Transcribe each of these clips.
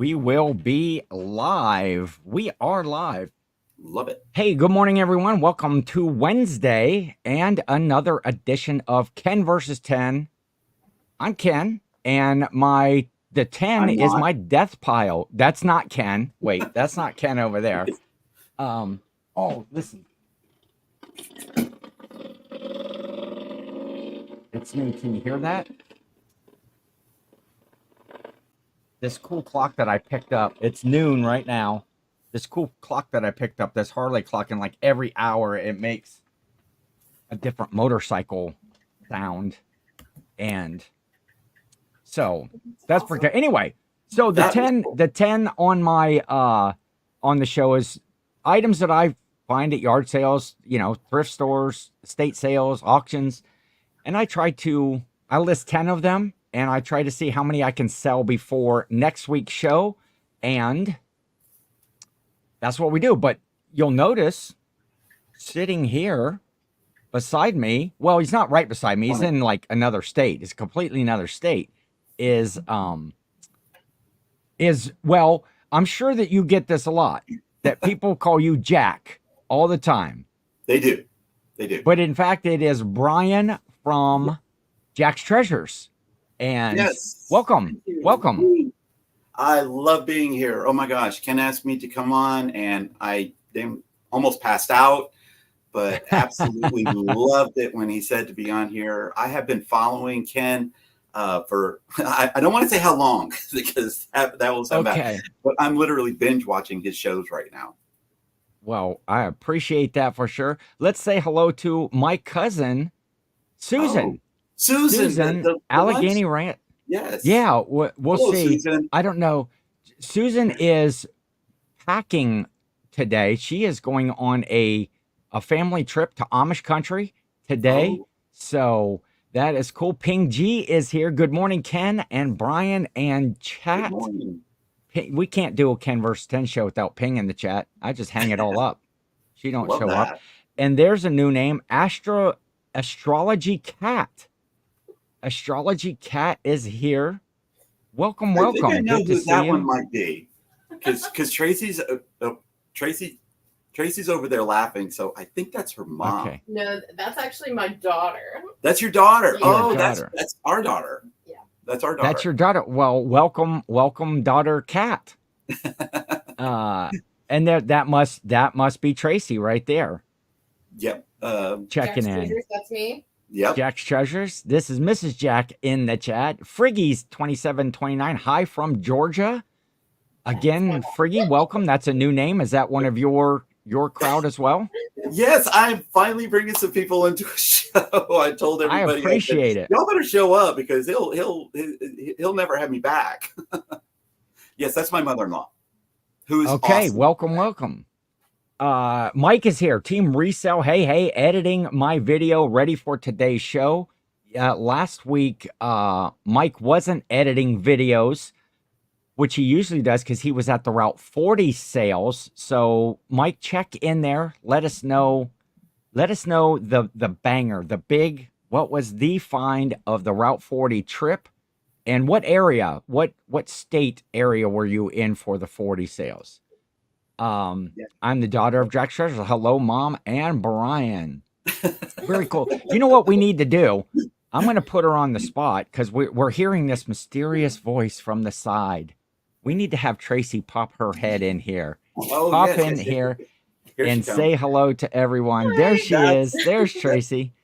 We will be live. We are live. Love it. Hey, good morning, everyone. Welcome to Wednesday and another edition of Ken versus 10. I'm Ken, and the 10 I'm is not. my death pile. That's not Ken. Wait, that's not Ken over there. Listen. It's me. Can you hear that? This cool clock that I picked up, it's noon right now. This cool clock that I picked up, this Harley clock, and like every hour it makes a different motorcycle sound. And so that's pretty good. Anyway, so the 10 on my on the show is items that I find at yard sales, thrift stores, estate sales, auctions, and I list 10 of them and I try to see how many I can sell before next week's show. And that's what we do. But you'll notice sitting here beside me, well, he's not right beside me. He's in like another state. It's completely another state. Well, I'm sure that you get this a lot, that people call you Jack all the time. They do. But in fact, it is Brian from Jack's Treasures. And yes, welcome. I love being here. Oh my gosh, Ken asked me to come on, and I almost passed out, but absolutely loved it when he said to be on here. I have been following Ken for I don't want to say how long because that will sound bad, but I'm literally binge watching his shows right now. Well, I appreciate that for sure. Let's say hello to my cousin, Susan. Susan, the Allegheny Ranch. Yes. Yeah, we'll see. Susan. I don't know. Susan is packing today. She is going on a family trip to Amish country today. So that is cool. Ping G is here. Good morning, Ken and Brian and chat. Good morning. We can't do a Ken versus 10 show without Ping in the chat. I just hang it all up. She don't show up. And there's a new name, Astrology Cat. Astrology Cat is here. Welcome. I think I know who that one might be, because Tracy's over there laughing, so I think that's her mom. Okay. No, that's actually my daughter. That's your daughter. Yeah. Oh, that's our daughter. Yeah, that's our daughter. That's your daughter. Well, welcome, daughter Cat. And that must be Tracy right there. Yep. Checking Jack's in. Treasures, that's me. Yep. Jack's Treasures. This is Mrs. Jack in the chat. Friggy's 2729. Hi from Georgia. Again, Friggy, welcome. That's a new name. Is that one of your crowd as well? Yes, I'm finally bringing some people into a show. I told everybody. I appreciate it. Y'all better show up because he'll never have me back. Yes, that's my mother-in-law. Who's okay? Awesome. Welcome. Mike is here. Team Resell. Hey, editing my video ready for today's show. Last week, Mike wasn't editing videos, which he usually does because he was at the Route 40 sales. So Mike, check in there. Let us know the banger, the big, what was the find of the Route 40 trip, and what area, what state area were you in for the 40 sales? I'm the daughter of Jack's Treasures. Hello, Mom and Brian. Very cool. You know what we need to do? I'm going to put her on the spot because we're hearing this mysterious voice from the side. We need to have Tracy pop her head in here. Pop in here and say hello to everyone. There she is. There's Tracy.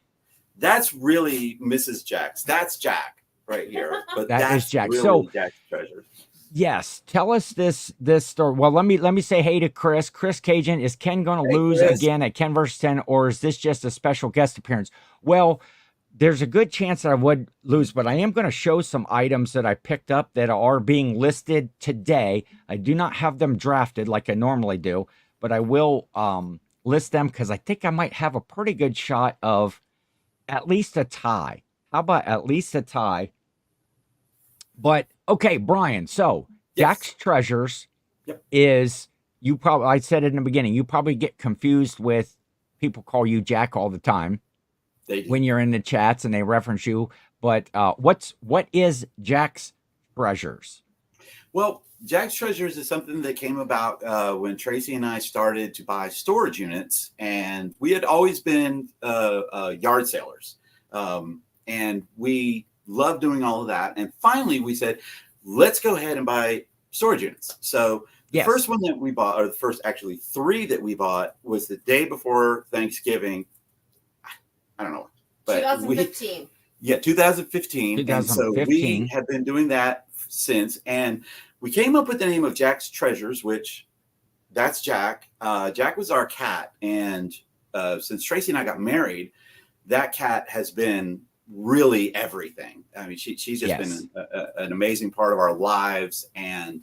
That's really Mrs. Jack's. That's Jack right here. But that is Jack. Really so Jack's Treasure. Yes, tell us this story. Well, let me say hey to Chris. Chris Cajun, is Ken going to lose again at Ken versus 10, or is this just a special guest appearance? Well, there's a good chance that I would lose, but I am going to show some items that I picked up that are being listed today. I do not have them drafted like I normally do, but I will list them because I think I might have a pretty good shot of at least a tie. How about at least a tie? But okay, Brian. So Jack's Treasures is, I said it in the beginning, you probably get confused with people call you Jack all the time when you're in the chats and they reference you. But what is Jack's Treasures? Well, Jack's Treasures is something that came about when Tracy and I started to buy storage units, and we had always been yard sailors, and we loved doing all of that. And finally, we said, let's go ahead and buy storage units. So the first one that we bought, or the first actually three that we bought, was the day before Thanksgiving. I don't know, but 2015. 2015. And so we have been doing that since, and we came up with the name of Jack's Treasures, which that's Jack. Jack was our cat, and since Tracy and I got married, that cat has been really everything. I mean, she's just been an amazing part of our lives, and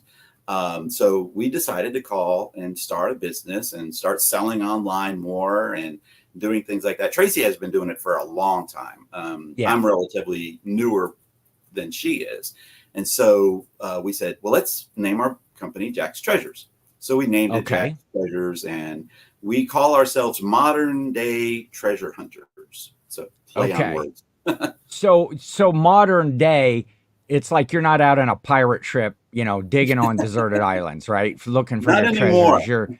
so we decided to call and start a business and start selling online more and doing things like that. Tracy has been doing it for a long time. I'm relatively newer than she is. And so we said, well, let's name our company Jack's Treasures. So we named it Jack's Treasures, and we call ourselves modern day treasure hunters. So play on words. So modern day, it's like you're not out on a pirate ship, you know, digging on deserted islands, right? Looking for your treasures.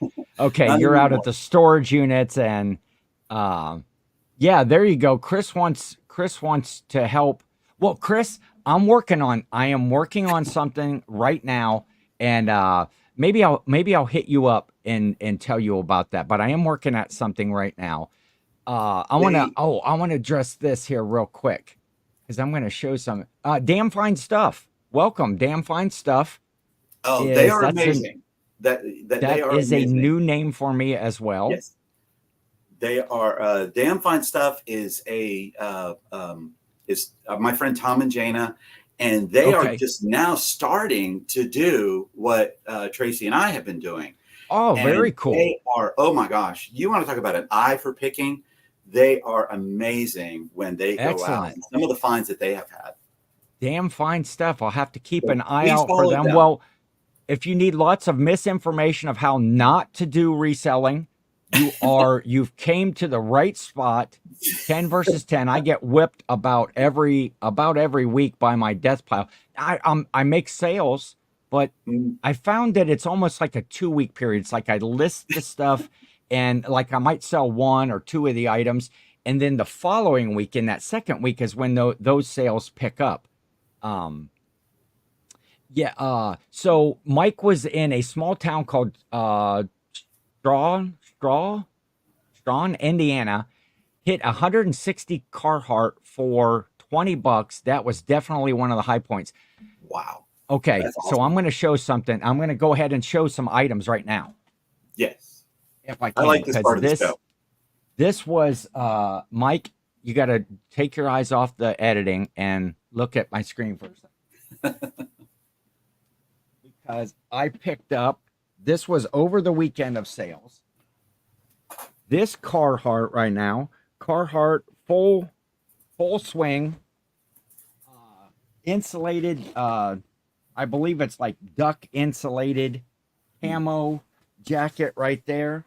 You're out at the storage units, and there you go. Chris wants to help. Well, Chris, I am working on something right now, and maybe I'll hit you up and tell you about that. But I am working at something right now. I want to address this here real quick, because I'm going to show some damn fine stuff. Welcome, damn fine stuff. Oh, they are amazing. That is a new name for me as well. Yes, they are. Damn fine stuff is my friend Tom and Jana, and they are just now starting to do what Tracy and I have been doing. Oh, and very cool. They are, oh my gosh, you want to talk about an eye for picking? They are amazing when they go out. And some of the finds that they have had. Damn fine stuff. I'll have to keep an eye out for them. Well, if you need lots of misinformation of how not to do reselling, you've came to the right spot. 10 versus 10. I get whipped about every week by my death pile. I make sales, but I found that it's almost like a 2-week period. It's like I list the stuff, and like I might sell 1 or 2 of the items, and then the following week, in that second week, is when those sales pick up. So Mike was in a small town called Strawn, Indiana, hit 160 Carhartt for $20. That was definitely one of the high points. Wow. Okay, so I'm going to show something. I'm going to go ahead and show some items right now. Yes. If I can. I like this part of the show. This was, Mike, you got to take your eyes off the editing and look at my screen for a second. Because I picked up, this was over the weekend of sales. This Carhartt right now, Carhartt full swing, insulated, I believe it's like duck insulated camo jacket right there.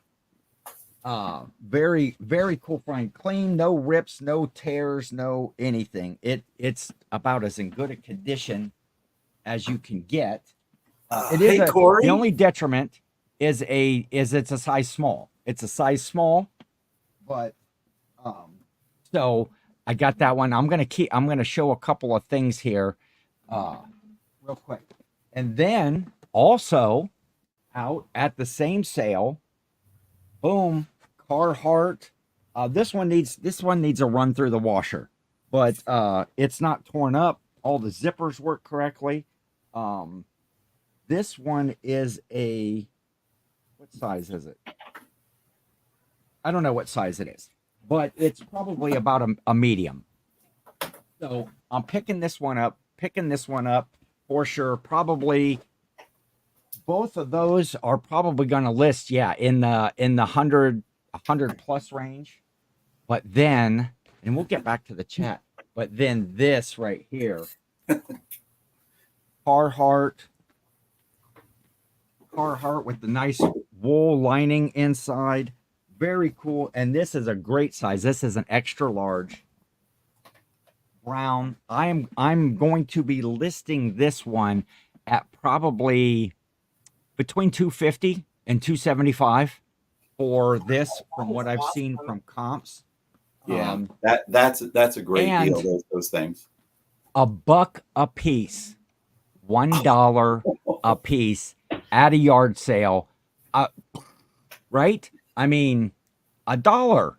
Very, very cool find. Clean, no rips, no tears, no anything. It's about as in good a condition as you can get. It is the only detriment is it's a size small. It's a size small, but so I got that one. I'm gonna show a couple of things here real quick. And then also out at the same sale, boom, Carhartt. This one needs a run through the washer, but it's not torn up. All the zippers work correctly. This one is what size is it? I don't know what size it is, but it's probably about a medium. So I'm picking this one up for sure. Probably both of those are probably going to list, in the 100 plus range. But then, and we'll get back to the chat, but then this right here, Carhartt with the nice wool lining inside. Very cool. And this is a great size. This is an extra large brown. I'm going to be listing this one at probably between 250 and 275 for this, from what I've seen from comps. Yeah, that's a great and deal. Those things. $1 a piece, $1 a piece at a yard sale, right? I mean, $1.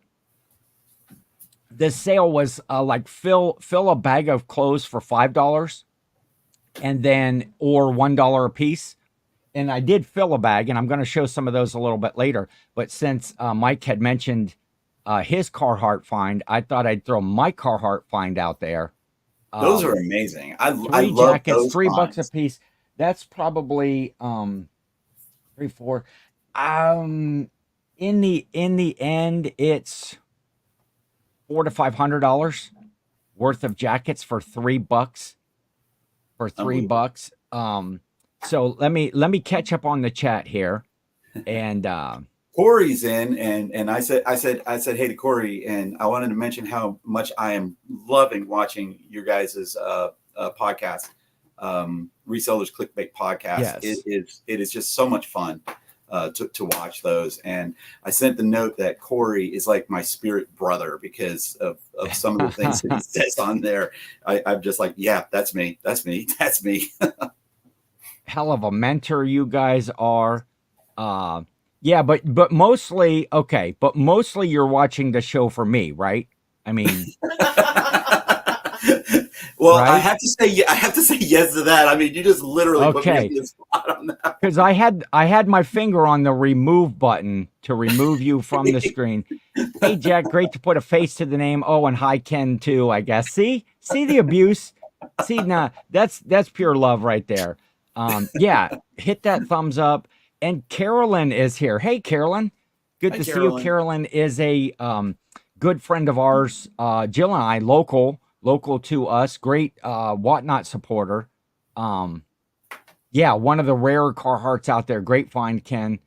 The sale was like fill a bag of clothes for $5, and then or $1 a piece. And I did fill a bag, and I'm going to show some of those a little bit later. But since Mike had mentioned his Carhartt find, I thought I'd throw my Carhartt find out there. Those are amazing. I Three love jackets, those $3 finds. a piece. That's probably 3, 4. In the end, it's $400 to $500 worth of jackets for $3. For $3. So let me catch up on the chat here, and Corey's in, and I said hey to Corey, and I wanted to mention how much I am loving watching your guys' podcast, Resellers Clickbait podcast. Yes. It is just so much fun to watch those. And I sent the note that Corey is like my spirit brother because of some of the things that he says on there. I'm just like, yeah, that's me. Hell of a mentor you guys are. Yeah, but mostly you're watching the show for me, right? I mean, well, right? I have to say yes to that. I mean, you just literally put me on the spot on that. Because I had my finger on the remove button to remove you from the screen. Hey, Jack, great to put a face to the name. Oh, and hi, Ken, too, I guess. See the abuse? See, nah, that's pure love right there. Yeah, hit that thumbs up. And Carolyn is here. Hey, Carolyn. Good to see you. Carolyn is a good friend of ours. Jill and I, local to us. Great Whatnot supporter. Yeah, one of the rare Carhartts out there. Great find, Ken.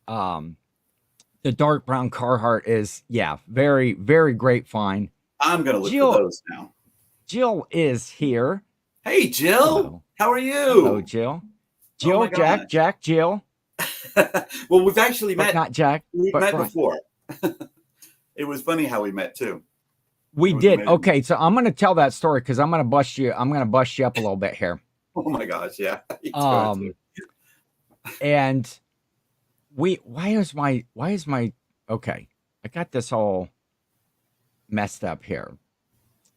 The dark brown Carhartt is, yeah, very, very great find. I'm going to look for those now. Jill is here. Hey, Jill. Hello. How are you? Hello, Jill. Jill, oh Jack, Jill. Well, we've actually met. Not Jack. We've met before. It was funny how we met too. We did. Amazing. Okay, so I'm going to tell that story because I'm going to bust you. I'm going to bust you up a little bit here. Oh my gosh, yeah. And why is my okay? I got this all messed up here.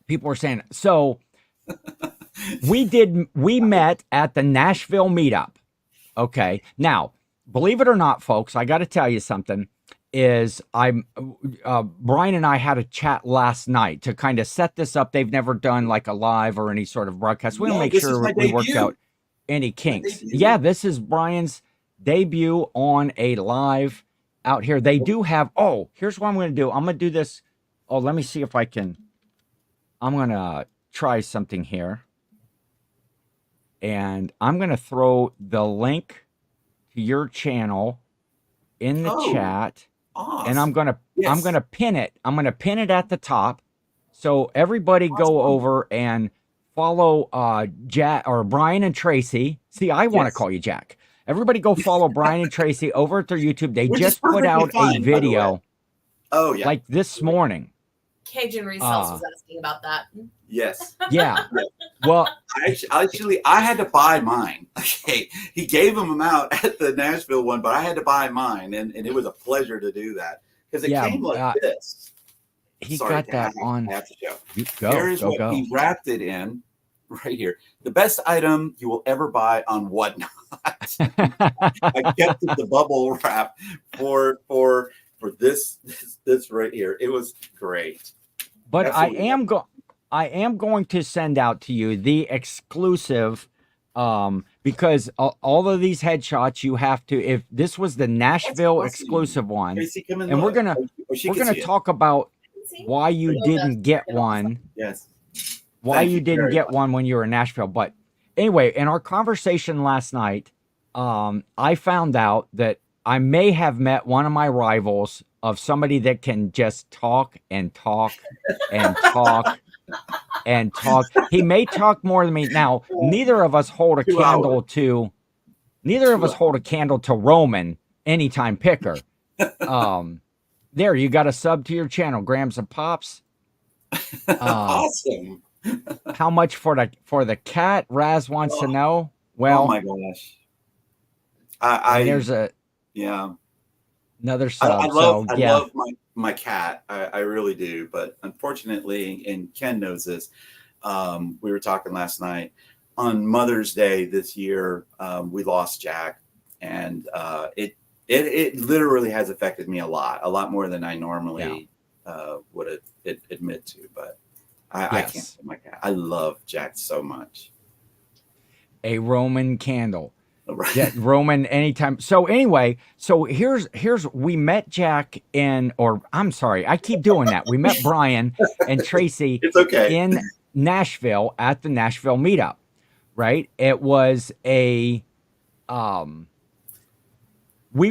People are saying so. We met at the Nashville meetup. Okay, now believe it or not, folks, I got to tell you something. Is Brian and I had a chat last night to kind of set this up. They've never done like a live or any sort of broadcast. We want to make sure we worked out any kinks. Yeah, this is Brian's debut on a live out here. They do have, here's what I'm going to do. I'm going to do this. Oh, let me see if I can. I'm going to try something here. And I'm going to throw the link to your channel in the chat. Awesome. And I'm gonna pin it. I'm gonna pin it at the top, so everybody go over and follow Jack or Brian and Tracy. See, I want to call you Jack. Everybody go follow Brian and Tracy over at their YouTube. They just put out a video. Oh yeah, like this morning. Cajun Resells was asking about that. Yes. Yeah. Well, I had to buy mine. Okay, he gave them out at the Nashville one, but I had to buy mine, and it was a pleasure to do that because it came like this. He got that on. I have to show. Here's what he wrapped it in, right here. The best item you will ever buy on Whatnot. I kept the bubble wrap for this right here. It was great. But absolutely. I am going to send out to you the exclusive, because all of these headshots you have to. If this was the Nashville exclusive one, and we're gonna talk about why you didn't get one. Yes. Why you didn't get one when you were in Nashville. But anyway, in our conversation last night, I found out that I may have met one of my rivals of somebody that can just talk and talk and talk and talk. He may talk more than me. Now, neither of us hold a 2 candle hours. to neither of 2 us hold a candle to Roman anytime picker. There, you got a sub to your channel, Grams and Pops. Awesome. How much for the cat? Raz wants to know. Oh Well, my gosh. and there's Yeah. another sub. I love So yeah, my cat. I really do. But unfortunately, and Ken knows this, we were talking last night on Mother's Day this year. We lost Jack, and it literally has affected me a lot more than I normally would admit to. But I can't say my cat. I love Jack so much. a Roman candle. Right. Yeah, Roman anytime. So anyway, so here's we met Jack I'm sorry, I keep doing that. We met Brian and Tracy It's okay. in Nashville at the Nashville meetup, right? It was we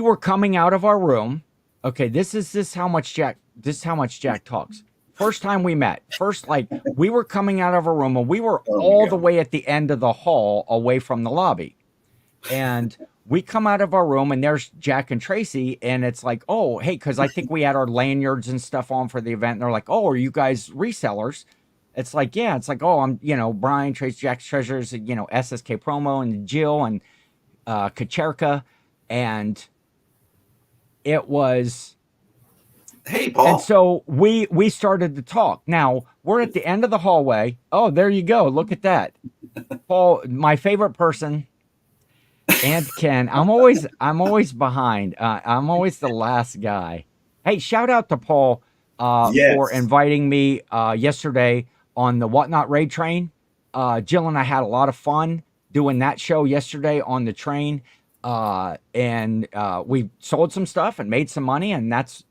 were coming out of our room. Okay, this is how much Jack talks. First time we met, we were coming out of our room and we were all the way at the end of the hall away from the lobby. And we come out of our room and there's Jack and Tracy, and it's like, oh, hey, because I think we had our lanyards and stuff on for the event. And they're like, oh, are you guys resellers? It's like, yeah. It's like, oh, I'm, Brian, Tracy, Jack's Treasures, SSK Promo, and Jill and Kacherka. And it was... Hey, Paul. And so we started to talk. Now, we're at the end of the hallway. Oh, there you go. Look at that. Paul, my favorite person... And Ken, I'm always behind. I'm always the last guy. Hey, shout out to Paul for inviting me yesterday on the Whatnot Raid train. Jill and I had a lot of fun doing that show yesterday on the train, and we sold some stuff and made some money, and that's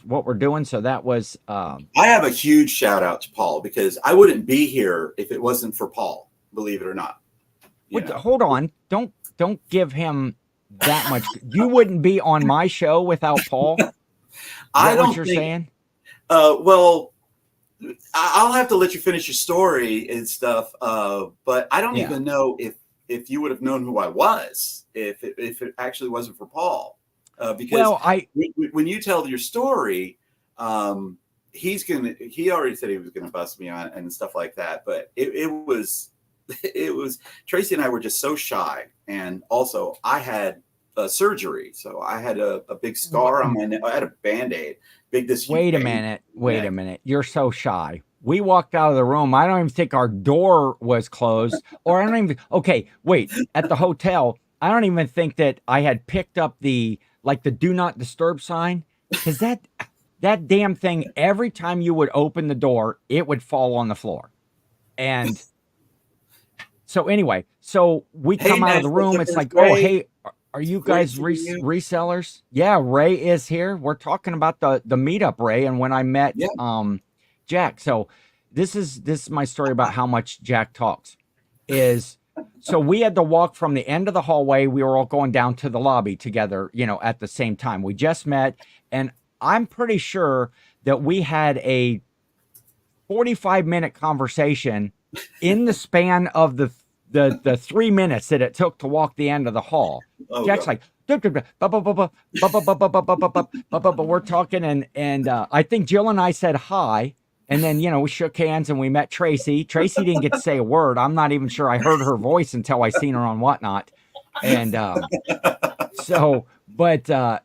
what we're doing. So that was. I have a huge shout out to Paul because I wouldn't be here if it wasn't for Paul. Believe it or not. Wait, hold on. Don't give him that much. You wouldn't be on my show without Paul. I don't what you're saying. Well, I'll have to let you finish your story and stuff. But I don't even know if you would have known who I was if it actually wasn't for Paul. Because when you tell your story, he already said he was gonna bust me on and stuff like that. But it was Tracy and I were just so shy, and also I had surgery, so I had a big scar on my neck. I had a Band-Aid. Wait a minute. You're so shy. We walked out of the room. I don't even think our door was closed, or I don't even. Okay, wait. At the hotel, I don't even think that I had picked up the do not disturb sign, because that damn thing. Every time you would open the door, it would fall on the floor, and. So anyway, we come out of the room. It's like, oh, hey, are you guys resellers? Yeah, Ray is here. We're talking about the meetup, Ray, and when I met Jack. So this is my story about how much Jack talks. So we had to walk from the end of the hallway. We were all going down to the lobby together, at the same time. We just met, and I'm pretty sure that we had a 45-minute conversation in the span of the 3 minutes that it took to walk the end of the hall. Jack's like, we're talking, and I think Jill and I said hi, and then we shook hands and we met Tracy. Tracy didn't get to say a word. I'm not even sure I heard her voice until I seen her on Whatnot, and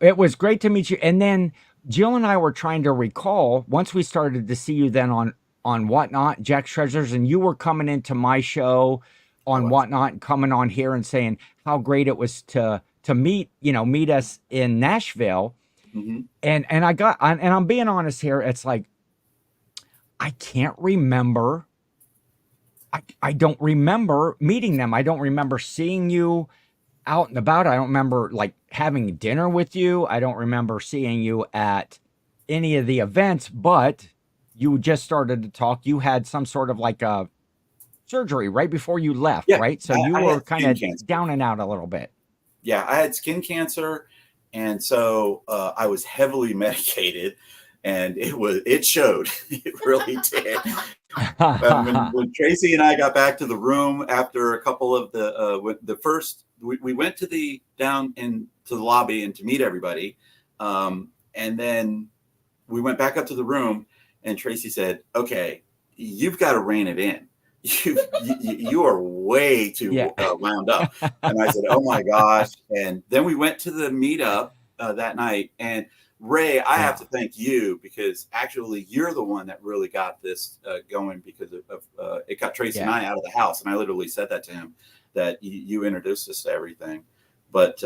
it was great to meet you. And then Jill and I were trying to recall once we started to see you then on Whatnot, Jack's Treasures, and you were coming into my show on Whatnot and coming on here and saying how great it was to meet us in Nashville. Mm-hmm. And I'm being honest here. It's like, I can't remember. I don't remember meeting them. I don't remember seeing you out and about. I don't remember having dinner with you. I don't remember seeing you at any of the events, but you just started to talk. You had some sort of a surgery right before you left, right? So you were kind of down and out a little bit. Yeah, I had skin cancer, and so I was heavily medicated. and it showed. It really did. When Tracy and I got back to the room after a couple of the first, we went to down into the lobby and to meet everybody, and then we went back up to the room, and Tracy said, "Okay, you've got to rein it in. You are way too wound up." And I said, "Oh my gosh!" And then we went to the meetup that night, and Ray, I have to thank you, because actually you're the one that really got this going, because of it got Tracy and I out of the house, and I literally said that to him, that you introduced us to everything. But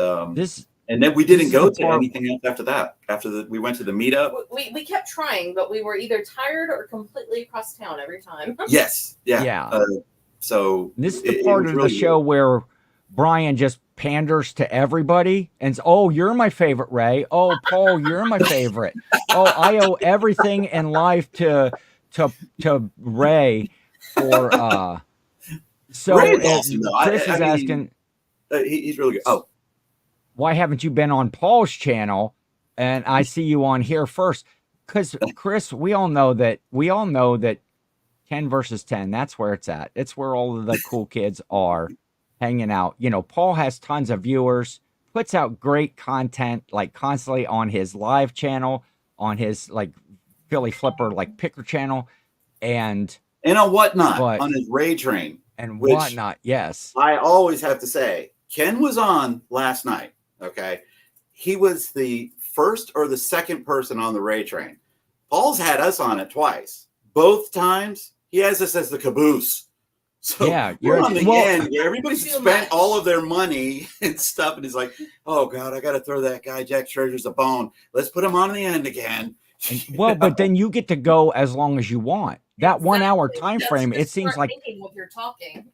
and then we didn't go to anything else after that. We went to the meetup. We kept trying, but we were either tired or completely across town every time. Yes. Yeah. So this is the part of the show where Brian just panders to everybody and oh, you're my favorite, Ray. Oh, Paul, you're my favorite. Oh, I owe everything in life to Ray for so Ray is awesome, though. Chris is asking he's really good. Oh, why haven't you been on Paul's channel? And I see you on here first. Because Chris, we all know that 10 versus 10, that's where it's at. It's where all of the cool kids are hanging out. You know, Paul has tons of viewers, puts out great content like constantly on his live channel, on his like Philly Flipper like picker channel, and on Whatnot, on his Ray Train. And Whatnot, yes. I always have to say, Ken was on last night, okay? He was the first or the second person on the Ray Train. Paul's had us on it twice. Both times, he has us as the caboose. So we're on the end. Everybody's spent all of their money and stuff, and he's like, "Oh God, I got to throw that guy Jack Treasures a bone. Let's put him on the end again." Well, but then you get to go as long as you want. That 1 hour time frame, it seems like if you're talking.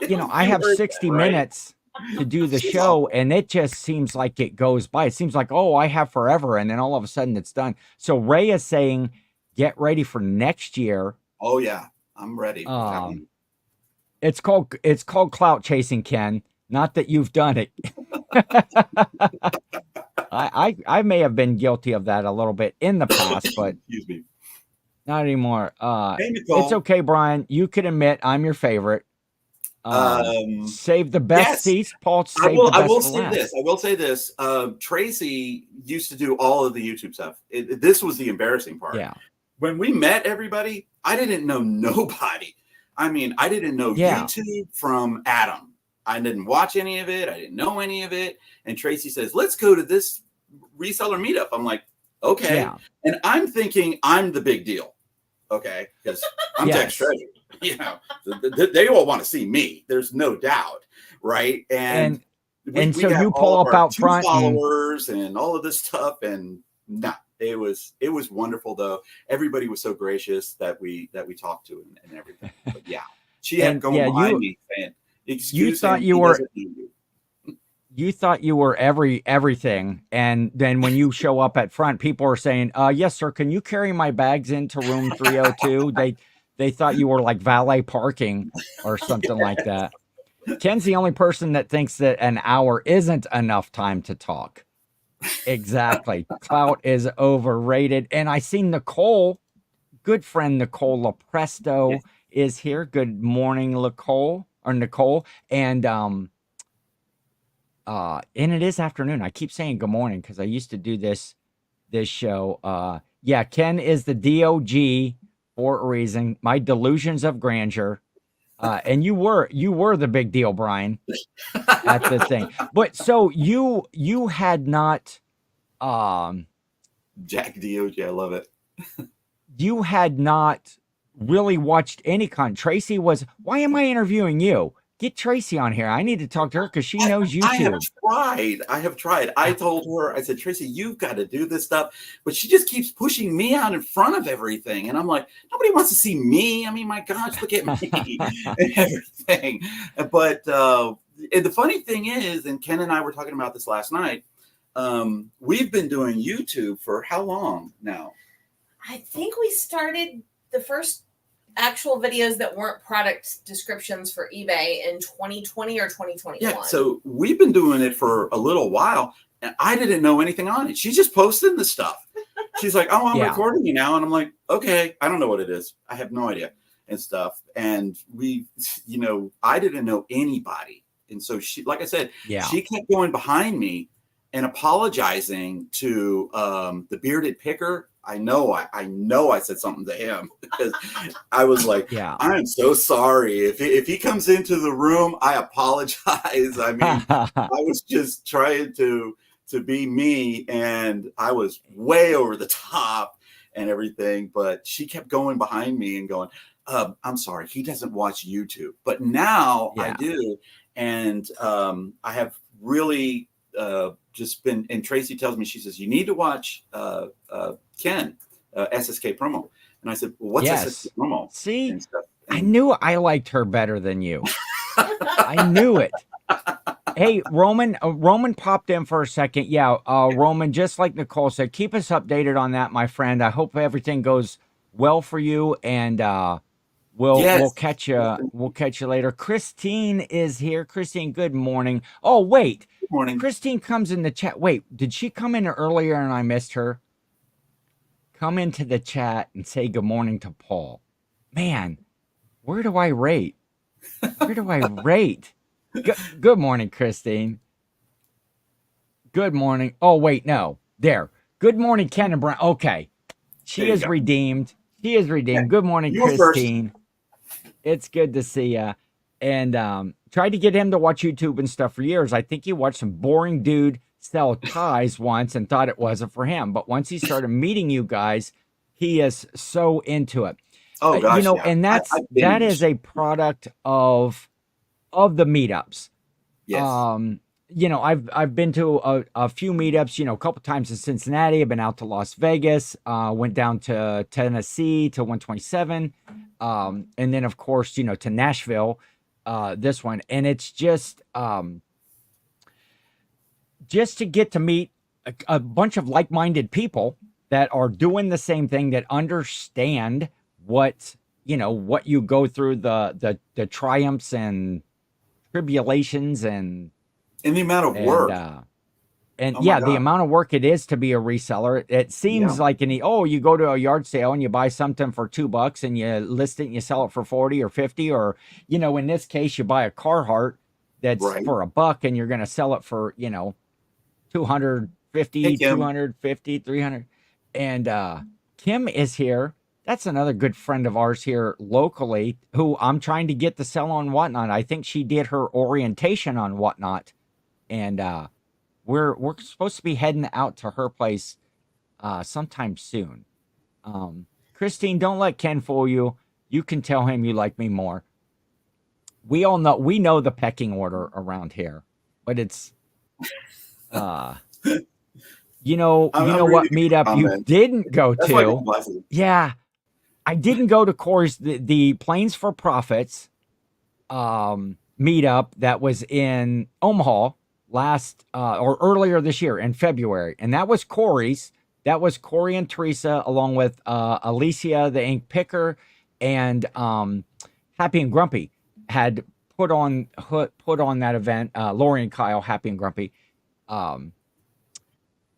You know, I have 60 minutes to do the show, and it just seems like it goes by. It seems like, oh, I have forever, and then all of a sudden it's done. So Ray is saying, get ready for next year. Oh yeah, I'm ready. It's called clout chasing, Ken. Not that you've done it. I may have been guilty of that a little bit in the past, but excuse me. Not anymore. Hey, Nicole. It's okay, Brian. You can admit I'm your favorite. Save the best seats, Paul. I will say this. Tracy used to do all of the YouTube stuff. This was the embarrassing part. Yeah. When we met everybody, I didn't know nobody. I mean, I didn't know YouTube from Adam. I didn't watch any of it. I didn't know any of it. And Tracy says, "Let's go to this reseller meetup." I'm like, okay. Yeah. And I'm thinking I'm the big deal. Okay. Because I'm Jack Treasure. You know, they all want to see me. There's no doubt. Right. And so you pull up out front followers and all of this stuff. And it was wonderful though. Everybody was so gracious that we talked to and everything. But she had going behind me saying, "Excuse you thought you were everything, and then when you show up at front, people are saying, yes, sir, can you carry my bags into room 302? They thought you were like valet parking or something like that. Ken's the only person that thinks that an hour isn't enough time to talk. Exactly. Clout is overrated. And I see Nicole, good friend Nicole LaPresto is here. Good morning, Nicole. And it is afternoon. I keep saying good morning because I used to do this show. Ken is the DOG for a reason. My delusions of grandeur. And you were the big deal, Brian, at the thing. But so you had not Jack DOG, I love it. You had not really watched any Tracy was, why am I interviewing you? Get Tracy on here. I need to talk to her because she knows YouTube. I have tried. I told her, I said, Tracy, you've got to do this stuff. But she just keeps pushing me out in front of everything. And I'm like, nobody wants to see me. I mean, my gosh, look at me and everything. But and the funny thing is, and Ken and I were talking about this last night, we've been doing YouTube for how long now? I think we started the first actual videos that weren't product descriptions for eBay in 2020 or 2021. Yeah, so we've been doing it for a little while, and I didn't know anything on it. She's just posting the stuff. she's like, oh, I'm Yeah. recording you now. And I'm like, okay, I don't know what it is. I have no idea and stuff. And we, I didn't know anybody. And so she, like I said, Yeah. she kept going behind me and apologizing to the bearded picker. I know I said something to him because I was like, Yeah. I'm so sorry. If he comes into the room, I apologize. I mean, I was just trying to be me, and I was way over the top and everything. But she kept going behind me and going, I'm sorry, he doesn't watch YouTube. But now I do. And I have really just been, and Tracy tells me, she says, you need to watch Ken, SSK promo. And I said, well, what's SSK promo? See, and stuff. I knew I liked her better than you. I knew it. Hey, Roman popped in for a second. Yeah, Roman, just like Nicole said, keep us updated on that, my friend. I hope everything goes well for you, and we'll catch you. We'll catch you later. Christine is here. Christine, good morning. Oh, wait. Good morning. Christine comes in the chat. Wait, did she come in earlier and I missed her? Come into the chat and say good morning to Paul. Man, where do I rate? Where do I rate? Good morning, Christine. Good morning. Oh, wait, no. There. Good morning, Ken and Brian. Okay. She is redeemed. She is redeemed. Good morning, Christine. It's good to see you. And tried to get him to watch YouTube and stuff for years. I think he watched some boring dude sell ties once and thought it wasn't for him. But once he started meeting you guys, he is so into it. Oh, gosh, and that is a product of the meetups. Yes. I've been to a few meetups, a couple times in Cincinnati. I've been out to Las Vegas, went down to Tennessee to 127. And then of course, to Nashville, this one. And it's just to get to meet a bunch of like-minded people that are doing the same thing, that understand what you go through, the triumphs and tribulations and the amount of work. The amount of work it is to be a reseller. It seems like you go to a yard sale and you buy something for $2 and you list it and you sell it for 40 or 50, or in this case you buy a Carhartt that's for $1 and you're going to sell it for 250, 250, 300. And Kim is here. That's another good friend of ours here locally who I'm trying to get to sell on Whatnot. I think she did her orientation on Whatnot, and we're supposed to be heading out to her place sometime soon. Christine, don't let Ken fool you. You can tell him you like me more. We know the pecking order around here, but it's you know what meetup you didn't go to. Yeah. I didn't go to Corey's, the Planes for Profits meetup that was in Omaha or earlier this year in February. And that was Corey's. That was Corey and Teresa, along with Alicia, the ink picker, and Happy and Grumpy had put on that event. Lori and Kyle, Happy and Grumpy.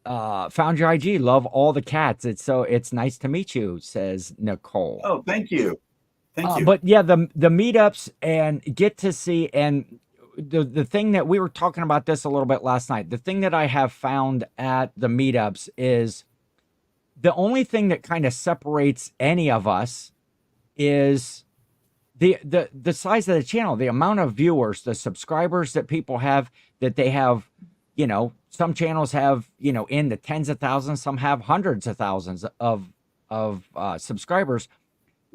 Found your IG, love all the cats. It's nice to meet you, says Nicole. Oh, thank you. Thank you. But yeah, the meetups and get to see, and the thing that we were talking about this a little bit last night, the thing that I have found at the meetups is the only thing that kind of separates any of us is the size of the channel, the amount of viewers, the subscribers that people have, that they have. Some channels have, in the tens of thousands, some have hundreds of thousands of subscribers,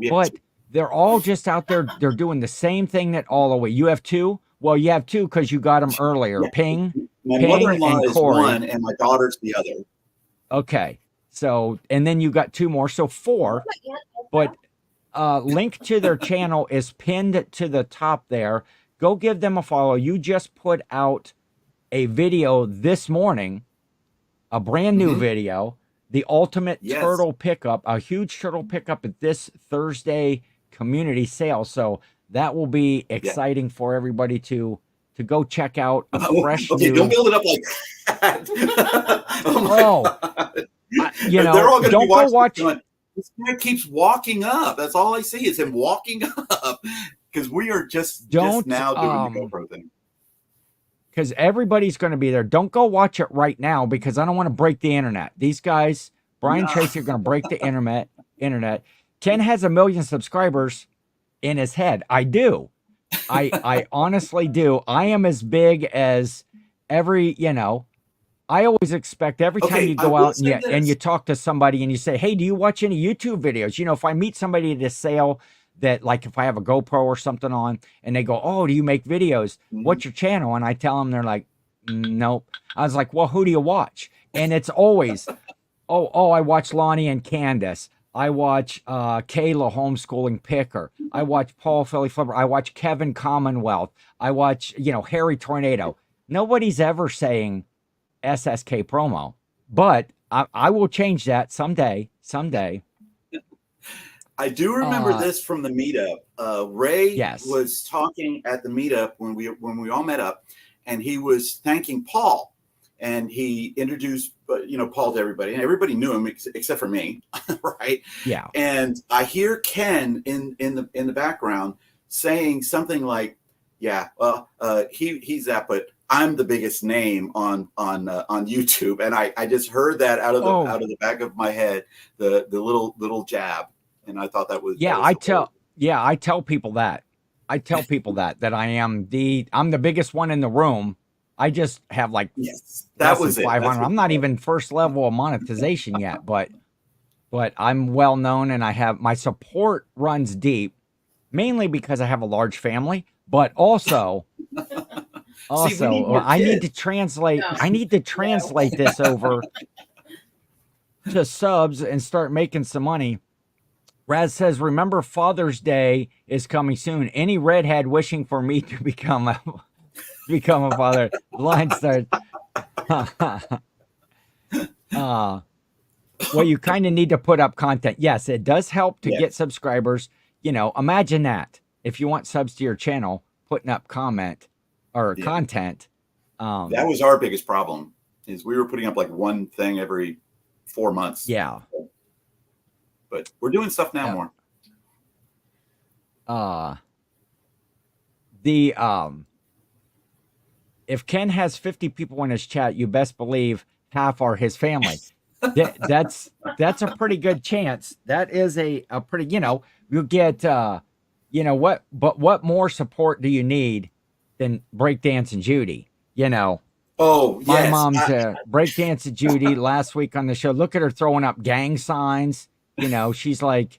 but they're all just out there. They're doing the same thing that all the way. You have two. Well, you have two because you got them earlier. Ping, my Ping mother-in-law and is Corey. one, and my daughter's the other. Okay, so and then you got two more, so four. But link to their channel is pinned to the top there. Go give them a follow. You just put out a video this morning, a brand new video, the ultimate turtle pickup, a huge turtle pickup at this Thursday community sale. So that will be exciting for everybody to go check out a fresh new. Don't build it up like that. You They're know, all going to be don't go watching watch. going, this guy keeps walking up. That's all I see is him walking up because we are just Don't now doing the GoPro thing. because everybody's going to be there. Don't go watch it right now because I don't want to break the internet. These guys, Brian No. Tracy, are going to break the internet. Ken has 1 million subscribers in his head. I do. I honestly do. I am as big as every, you know, I always expect every time Okay, you I go will out say and you this. talk to somebody and you say, hey, do you watch any YouTube videos? You know, if I meet somebody at a sale that, like, if I have a GoPro or something on and they go, oh, do you make videos? Mhm. What's your channel? And I tell them, they're like, nope. I was like, well, who do you watch? And it's always, oh, I watch Lonnie and Candace. I watch Kayla homeschooling picker. I watch Paul Philly Flipper. I watch Kevin Commonwealth. I watch, you know, Harry Tornado. Nobody's ever saying SSK promo, but I will change that someday. I do remember this from the meetup. Ray Yes. was talking at the meetup when we all met up, and he was thanking Paul, and he introduced Paul to everybody, and everybody knew him except for me, right? Yeah. And I hear Ken in the background saying something like, "Yeah, well, he's that, but I'm the biggest name on YouTube," and I just heard that out of the back of my head, the little jab. And I thought that was I tell people that. I tell people that I'm the biggest one in the room. I just have like that was 500. I'm not even first level of monetization yet, but I'm well known and I have my support runs deep, mainly because I have a large family, but also See, I need to translate. No. I need to translate this over to subs and start making some money. Raz says, remember Father's Day is coming soon. Any redhead wishing for me to become a father. Line starts. Well, you kind of need to put up content. Yes, it does help to get subscribers. You know, imagine that. If you want subs to your channel, putting up content. That was our biggest problem, is we were putting up like one thing every 4 months. Yeah. But we're doing stuff now more. If Ken has 50 people in his chat, you best believe half are his family. That's a pretty good chance. That is a pretty, you get, what more support do you need than Breakdancing Judy? Oh, my yes. mom's Breakdancing Judy last week on the show. Look at her throwing up gang signs. She's like,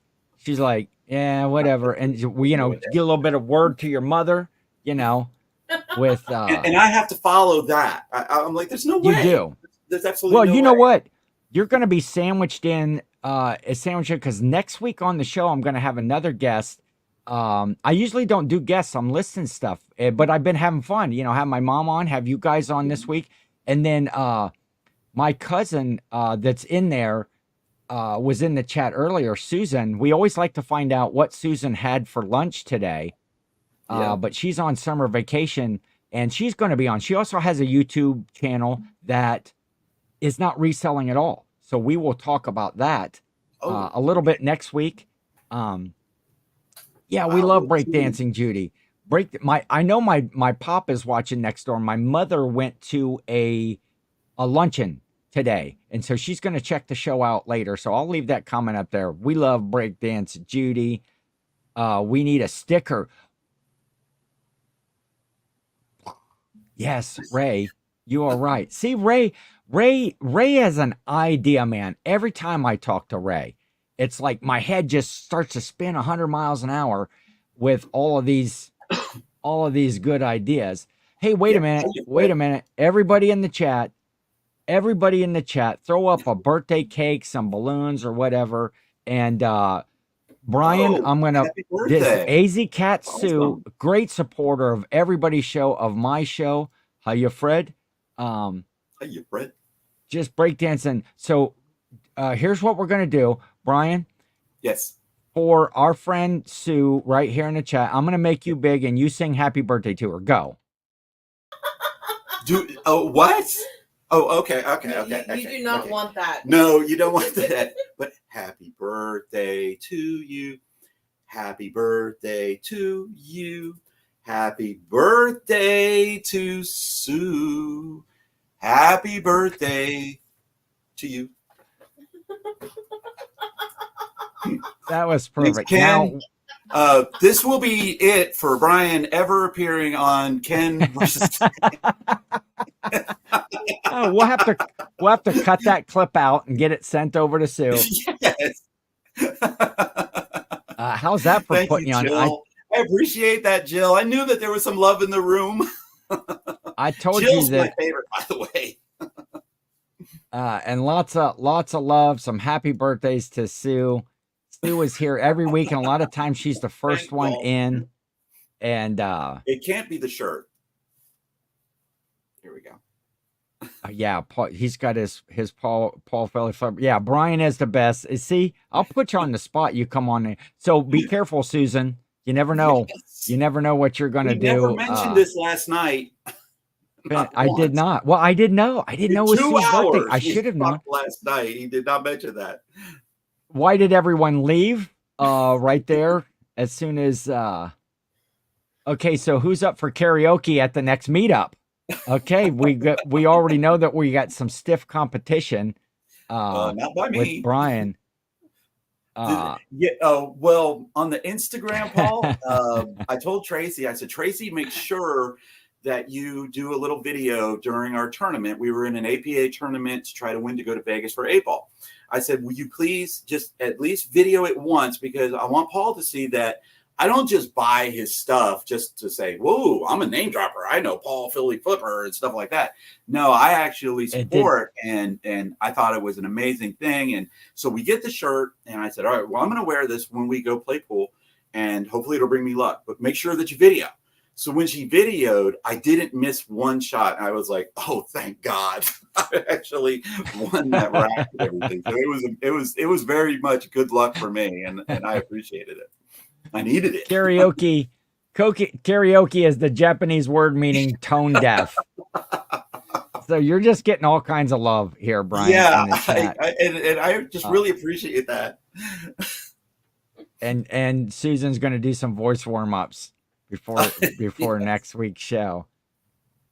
yeah, whatever. And we, get a little bit of word to your mother, with and I have to follow that. I'm like, there's no way. You do. There's absolutely no way. You know what? You're going to be sandwiched in because next week on the show I'm going to have another guest. I usually don't do guests. I'm listing stuff, but I've been having fun. Have my mom on, have you guys on this week, and then my cousin that's in there was in the chat earlier, Susan. We always like to find out what Susan had for lunch today. But she's on summer vacation and she's going to be on. She also has a YouTube channel that is not reselling at all. So we will talk about that a little bit next week. We love Breakdancing Judy. I know my pop is watching next door. My mother went to a luncheon today, and so she's going to check the show out later. So I'll leave that comment up there. We love Breakdance Judy. We need a sticker. Yes, Ray, you are right. See, Ray has an idea, man. Every time I talk to Ray, it's like my head just starts to spin 100 miles an hour with all of these good ideas. Hey, wait a minute. Everybody in the chat, throw up a birthday cake, some balloons or whatever. And Brian, I'm going to, this AZ Cat Sue, great supporter of everybody's show, of my show. How you, Fred? How you, Fred? Just breakdancing. So here's what we're going to do, Brian. Yes. For our friend Sue right here in the chat, I'm going to make you big and you sing happy birthday to her. Go. What? Oh, okay. You do not want that. No, you don't want that. But happy birthday to you. Happy birthday to you. Happy birthday to Sue. Happy birthday to you. That was Thanks, perfect. Ken. Now, this will be it for Brian ever appearing on Ken versus. oh, we'll have to cut that clip out and get it sent over to Sue. Yes. How's that for Thank putting you, you on? Jill. I appreciate that, Jill. I knew that there was some love in the room. I told Jill's you that. my favorite, by the way. And lots of love. Some happy birthdays to Sue. Sue is here every week, and a lot of times she's the first one in. And it can't be the shirt. Here we go. Yeah, Paul, he's got his Paul Philly flip. Yeah, Brian is the best. See, I'll put you on the spot. You come on in. So be careful, Susan. You never know. Yes. You never know what you're gonna do. Never mentioned this last night. I did not. Well, I didn't know. I didn't know it was Sue's birthday. I should have known. Last night, he did not mention that. Why did everyone leave? Right there as soon as. Okay, so who's up for karaoke at the next meetup? Okay, we already know that we got some stiff competition. Not by me. With Brian. Well, on the Instagram, Paul, I told Tracy, I said, Tracy, make sure that you do a little video during our tournament. We were in an APA tournament to try to win to go to Vegas for 8-ball. I said, will you please just at least video it once, because I want Paul to see that I don't just buy his stuff just to say, whoa, I'm a name dropper. I know Paul Philly Flipper and stuff like that. No, I actually support, and I thought it was an amazing thing. And so we get the shirt, and I said, all right, well, I'm going to wear this when we go play pool, and hopefully it'll bring me luck. But make sure that you video. So when she videoed, I didn't miss one shot. I was like, oh, thank God. I actually won that rack and everything. So it was very much good luck for me, and I appreciated it. I needed it. Karaoke is the Japanese word meaning tone deaf. So you're just getting all kinds of love here, Brian. Yeah, in the chat. I just really appreciate that. And Susan's going to do some voice warm-ups before next week's show.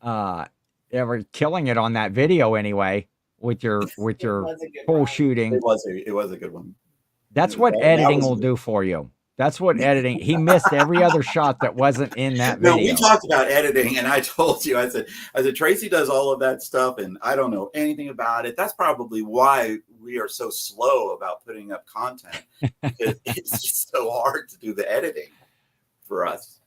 Yeah, we're killing it on that video anyway with your pool shooting. It was a good one. That's what editing will do for you. That's what editing. He missed every other shot that wasn't in that video. No, we talked about editing, and I told you, I said, Tracy does all of that stuff, and I don't know anything about it. That's probably why we are so slow about putting up content, because it's just so hard to do the editing for us.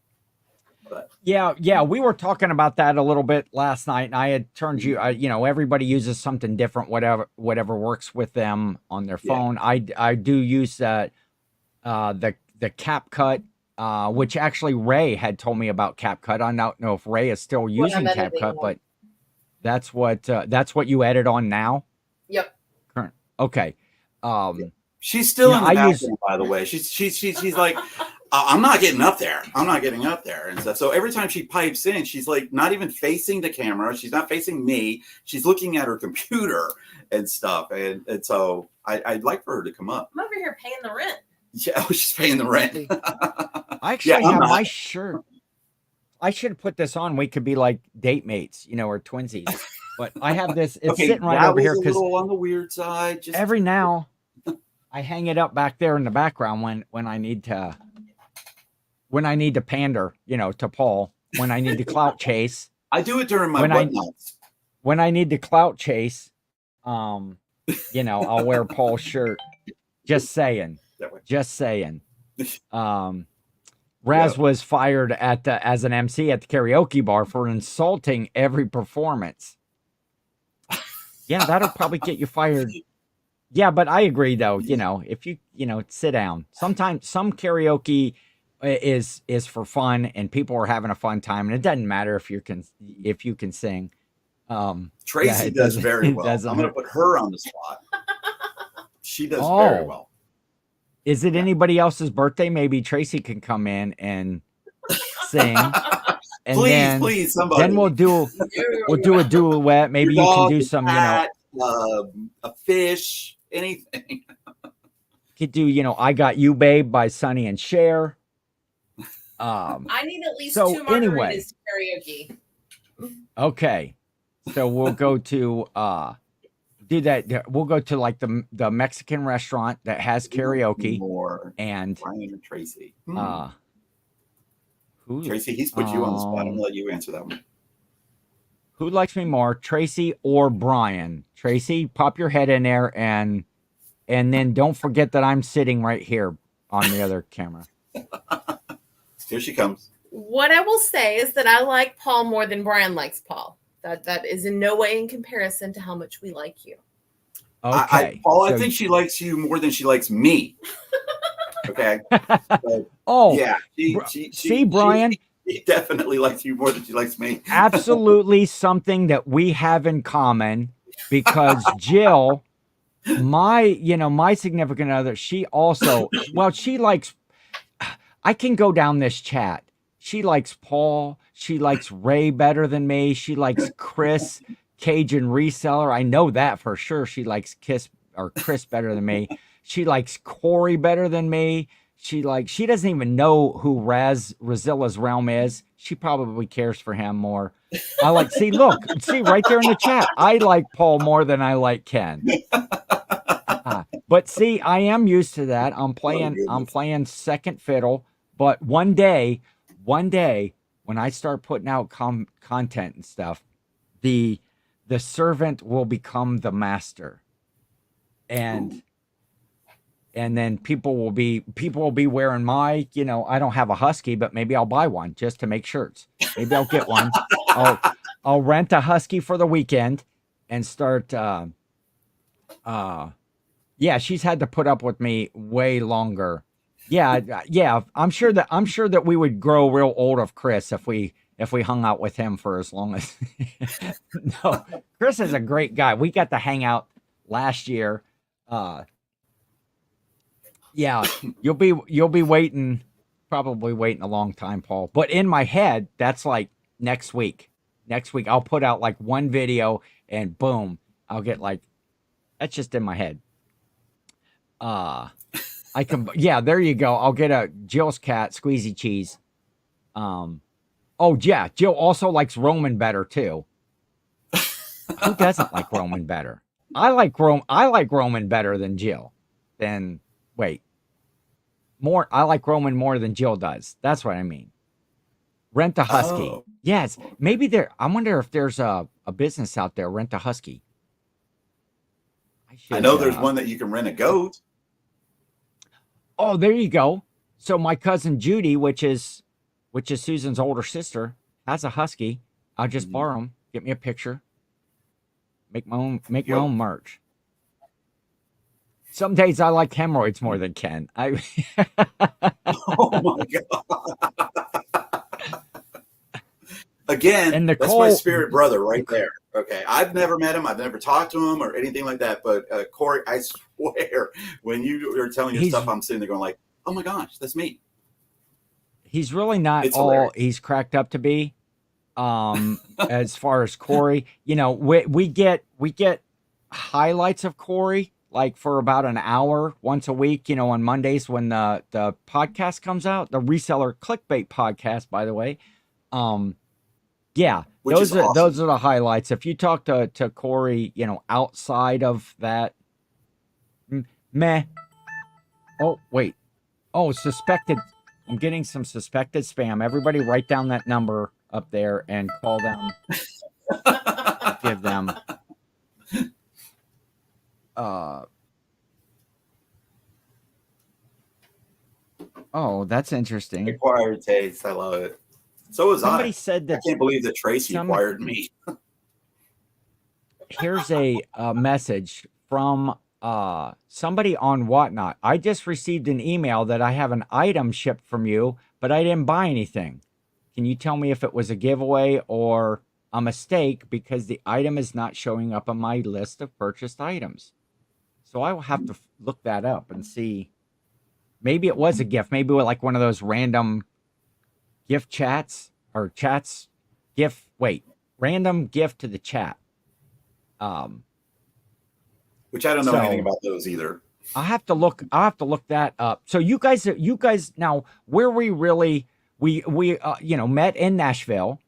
But yeah, we were talking about that a little bit last night, and I had turned you. Everybody uses something different, whatever works with them on their phone. Yeah. I do use that the CapCut, which actually Ray had told me about CapCut. I don't know if Ray is still using CapCut, but that's what you edit on now. Yep. Current. Okay. She's still in the bathroom, by the way. She's like, I'm not getting up there. I'm not getting up there and stuff. So every time she pipes in, she's like not even facing the camera. She's not facing me. She's looking at her computer and stuff. And so I'd like for her to come up. I'm over here paying the rent. Yeah, she's paying the rent. I actually have my shirt. I should put this on. We could be like date mates, or twinsies. But I have this. It's sitting right over here because on the weird side. Just every now I hang it up back there in the background when I need to pander, to Paul. When I need to clout chase. I do it during my whatnots. When I need to clout chase, I'll wear Paul's shirt. Just saying. Just saying. Raz was fired as an MC at the karaoke bar for insulting every performance. Yeah, that'll probably get you fired. Yeah, but I agree though. If you sit down. Sometimes some karaoke is for fun and people are having a fun time, and it doesn't matter if you can sing. Tracy does very well. I'm going to put her on the spot. She does very well. Is it anybody else's birthday? Maybe Tracy can come in and sing. and Please, somebody. we'll do a duet. Maybe Your you can dog, do a some, cat, a fish, anything. could do, I Got You Babe by Sonny and Cher. I need at least So 2 margaritas anyway. to karaoke. Okay. So we'll go to do that. We'll go to like the Mexican restaurant that has karaoke. More And Brian or Tracy. who Tracy, he's put you on the spot. I'm gonna let you answer that one. who likes me more, Tracy or Brian? Tracy, pop your head in there and then don't forget that I'm sitting right here on the other camera. Here she comes. What I will say is that I like Paul more than Brian likes Paul. That is in no way in comparison to how much we like you. Okay. Paul, I think she likes you more than she likes me. Okay. Oh, yeah. See, Brian, she definitely likes you more than she likes me. Absolutely something that we have in common, because Jill, my significant other, she also, she likes, I can go down this chat. She likes Paul. She likes Ray better than me. She likes Chris, Cajun Reseller. I know that for sure. She likes Chris better than me. She likes Corey better than me. She doesn't even know who Razilla's Realm is. She probably cares for him more. See right there in the chat. I like Paul more than I like Ken. But see, I am used to that. I'm playing second fiddle. But one day, when I start putting out content and stuff, the servant will become the master, and then people will be wearing my, I don't have a husky, but maybe I'll buy one just to make shirts. Maybe I'll get one. I'll rent a husky for the weekend and start. Yeah, she's had to put up with me way longer. Yeah. I'm sure that we would grow real old of Chris if we hung out with him for as long as. No, Chris is a great guy. We got to hang out last year. Yeah, you'll be probably waiting a long time, Paul. But in my head, that's like next week. Next week, I'll put out like one video and boom, I'll get like, that's just in my head. There you go. I'll get a Jill's cat, Squeezy Cheese. Oh yeah, Jill also likes Roman better too. Who doesn't like Roman better? I like Roman better than Jill. I like Roman more than Jill does. That's what I mean. Rent a husky. Oh. Yes, maybe I wonder if there's a business out there, rent a husky. I know there's one that you can rent a goat. Oh, there you go. So my cousin Judy, which is Susan's older sister, has a husky. I'll just borrow him. Get me a picture. Make my own merch. Some days I like hemorrhoids more than Ken. Oh my god! Again, and Nicole, that's my spirit brother right there. Okay, I've never met him. I've never talked to him or anything like that. But Corey, I swear, when you are telling your stuff, I'm sitting there going like, "Oh my gosh, that's me." He's really not he's cracked up to be. As far as Corey, we get highlights of Corey like for about an hour once a week, on Mondays when the podcast comes out, the Reseller Clickbait podcast, by the way. Yeah, those are the highlights. If you talk to Corey, outside of that, meh. Oh, wait. Oh, suspected. I'm getting some suspected spam. Everybody write down that number up there and call them. Give them. Oh, that's interesting. Acquired taste. I love it. So was Somebody said that. I can't believe that Tracy acquired me. Here's a message from somebody on Whatnot. I just received an email that I have an item shipped from you, but I didn't buy anything. Can you tell me if it was a giveaway or a mistake, because the item is not showing up on my list of purchased items? So I will have to look that up and see. Maybe it was a gift. Maybe like one of those random gift chats. or chats gift. Wait, random gift to the chat. Which I don't know anything about those either. I'll have to look that up. So you guys now, where we met in Nashville,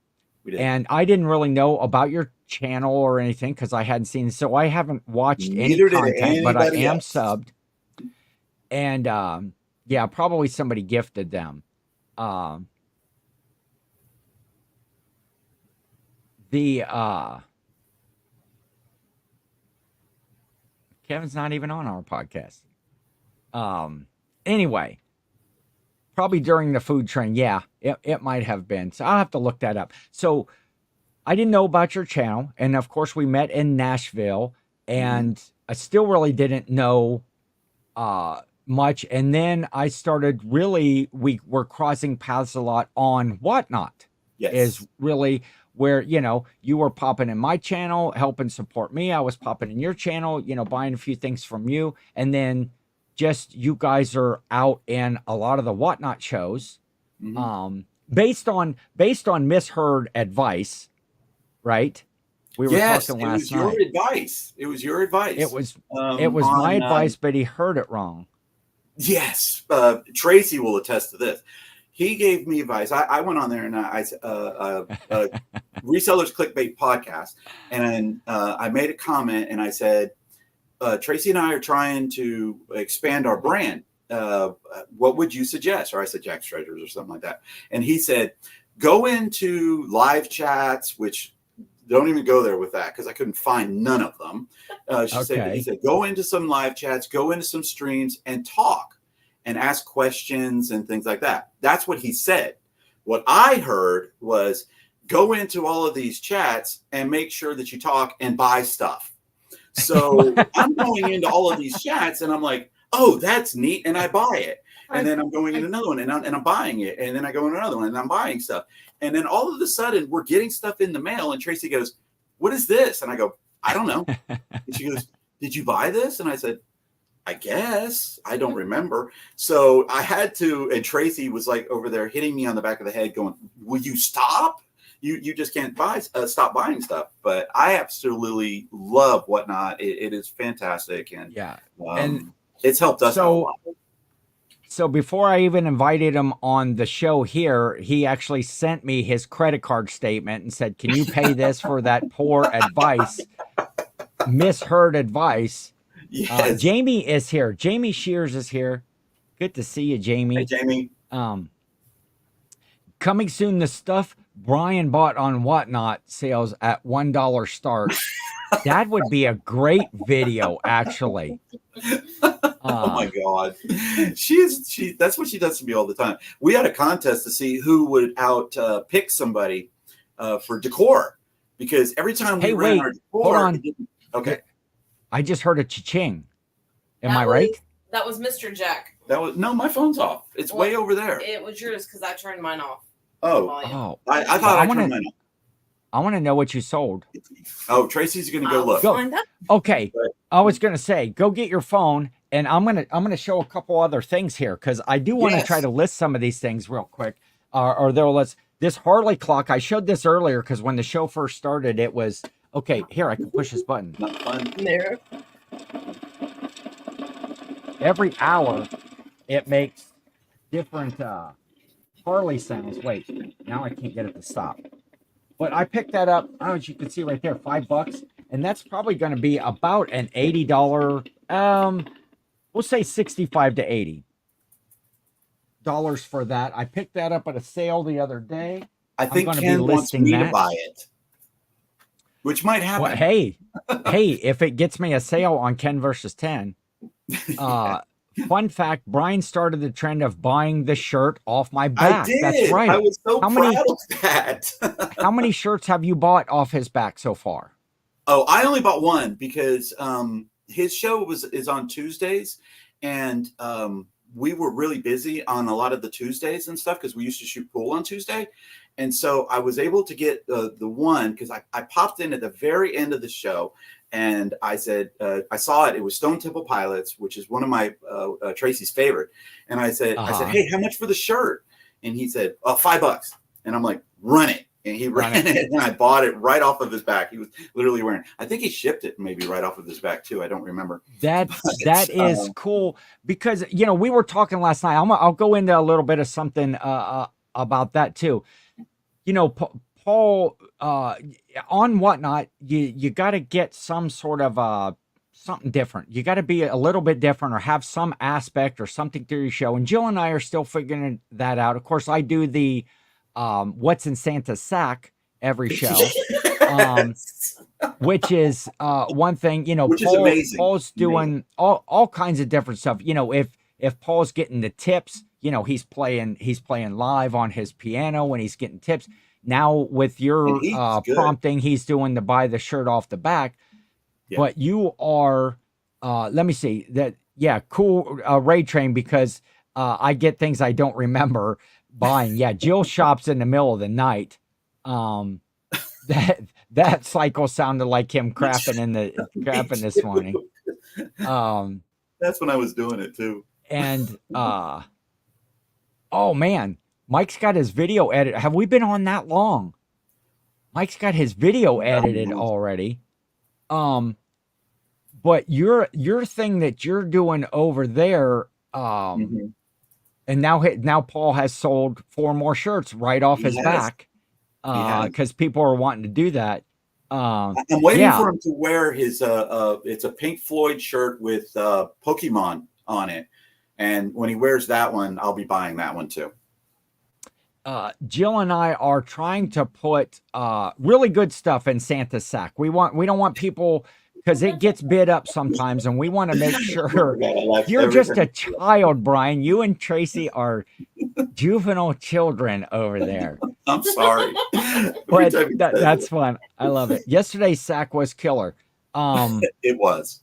and I didn't really know about your channel or anything because I hadn't seen, so I haven't watched any content, but I am subbed. And yeah, probably somebody gifted them. Kevin's not even on our podcast. Anyway, probably during the food train. Yeah, it might have been. So I'll have to look that up. So I didn't know about your channel. And of course, we met in Nashville. And I still really didn't know much. And then I started we were crossing paths a lot on Whatnot. Yes. Is really where, you were popping in my channel, helping support me. I was popping in your channel, buying a few things from you. And then just you guys are out in a lot of the Whatnot shows, based on misheard advice, right? We were talking last night. Your advice. It was your advice. It was my advice, but he heard it wrong. Yes. Tracy will attest to this. He gave me advice. I went on there and Resellers Clickbait podcast, and I made a comment and I said, Tracy and I are trying to expand our brand. What would you suggest? Or I said Jack Shredders or something like that. And he said, go into live chats, which don't even go there with that because I couldn't find none of them. He said, go into some live chats, go into some streams and talk and ask questions and things like that. That's what he said. What I heard was go into all of these chats and make sure that you talk and buy stuff. So I'm going into all of these chats and I'm like, oh, that's neat. And I buy it. And then I'm going in another one and I'm buying it. And then I go in another one and I'm buying stuff. And then all of a sudden we're getting stuff in the mail. And Tracy goes, what is this? And I go, I don't know. And she goes, did you buy this? And I said, I guess. I don't remember. So I had to, and Tracy was like over there hitting me on the back of the head going, will you stop? You just can't stop buying stuff. But I absolutely love Whatnot. It is fantastic. And and it's helped us out a lot. So before I even invited him on the show here, he actually sent me his credit card statement and said, can you pay this for that poor advice, misheard advice? Yes. Jamie is here. Jamie Shears is here. Good to see you, Jamie. Hey, Jamie. Coming soon, the stuff Brian bought on Whatnot sales at $1 start. That would be a great video, actually. Oh my God. That's what she does to me all the time. We had a contest to see who would pick somebody for decor, because every time we ran our decor, hold on. Okay. I just heard a cha-ching. Am I right? That was Mr. Jack. No, my phone's off. It's way over there. It was yours because I turned mine off. Oh. I thought I turned mine off. I want to know what you sold. Oh, Tracy's going to go look. Okay. I was going to say, go get your phone, and I'm going to show a couple other things here because I do want to try to list some of these things real quick. This Harley clock, I showed this earlier because when the show first started, it was okay. Here, I can push this button. Not fun. There. Every hour, it makes different Harley sounds. Wait, now I can't get it to stop. But I picked that up, as you can see right there, $5. And that's probably going to be about an $80, we'll say $65 to $80 for that. I picked that up at a sale the other day. I think Ken wants me to buy it, which might happen. Well, hey, if it gets me a sale on Ken versus 10. Fun fact, Brian started the trend of buying the shirt off my back. I did. That's right. I was so proud of that. How many shirts have you bought off his back so far? Oh, I only bought one because his show is on Tuesdays, and we were really busy on a lot of the Tuesdays and stuff because we used to shoot pool on Tuesday. And so I was able to get the one because I popped in at the very end of the show. And I said, I saw it. It was Stone Temple Pilots, which is one of my Tracy's favorite. And I said, hey, how much for the shirt? And he said, $5. And I'm like, run it. And he ran it, and I bought it right off of his back. He was literally wearing, I think he shipped it maybe right off of his back too. I don't remember. That is cool, because we were talking last night. I'll go into a little bit of something about that too. Paul, on Whatnot, you got to get some sort of something different. You got to be a little bit different, or have some aspect or something to your show. And Jill and I are still figuring that out. Of course, I do the What's in Santa's Sack every show, which is one thing. Which is amazing. Paul's doing all kinds of different stuff. If Paul's getting the tips, he's playing live on his piano when he's getting tips. Now with your prompting, he's doing the buy the shirt off the back. Yeah. But you are, let me see that. Yeah, cool. Raid Train, because I get things I don't remember buying. Yeah, Jill shops in the middle of the night. That cycle sounded like him crapping this morning. That's when I was doing it too. And oh man, Mike's got his video edited. Have we been on that long? Mike's got his video edited already. But your thing that you're doing over there, and now Paul has sold 4 more shirts right off his back, because people are wanting to do that. I'm waiting for him to wear his it's a Pink Floyd shirt with Pokemon on it, and when he wears that one, I'll be buying that one too. Jill and I are trying to put really good stuff in Santa's Sack. We don't want people, because it gets bid up sometimes, and we want to make sure you're just a child, Brian. You and Tracy are juvenile children over there. I'm sorry, but that's fun. I love it. Yesterday's sack was killer. It was.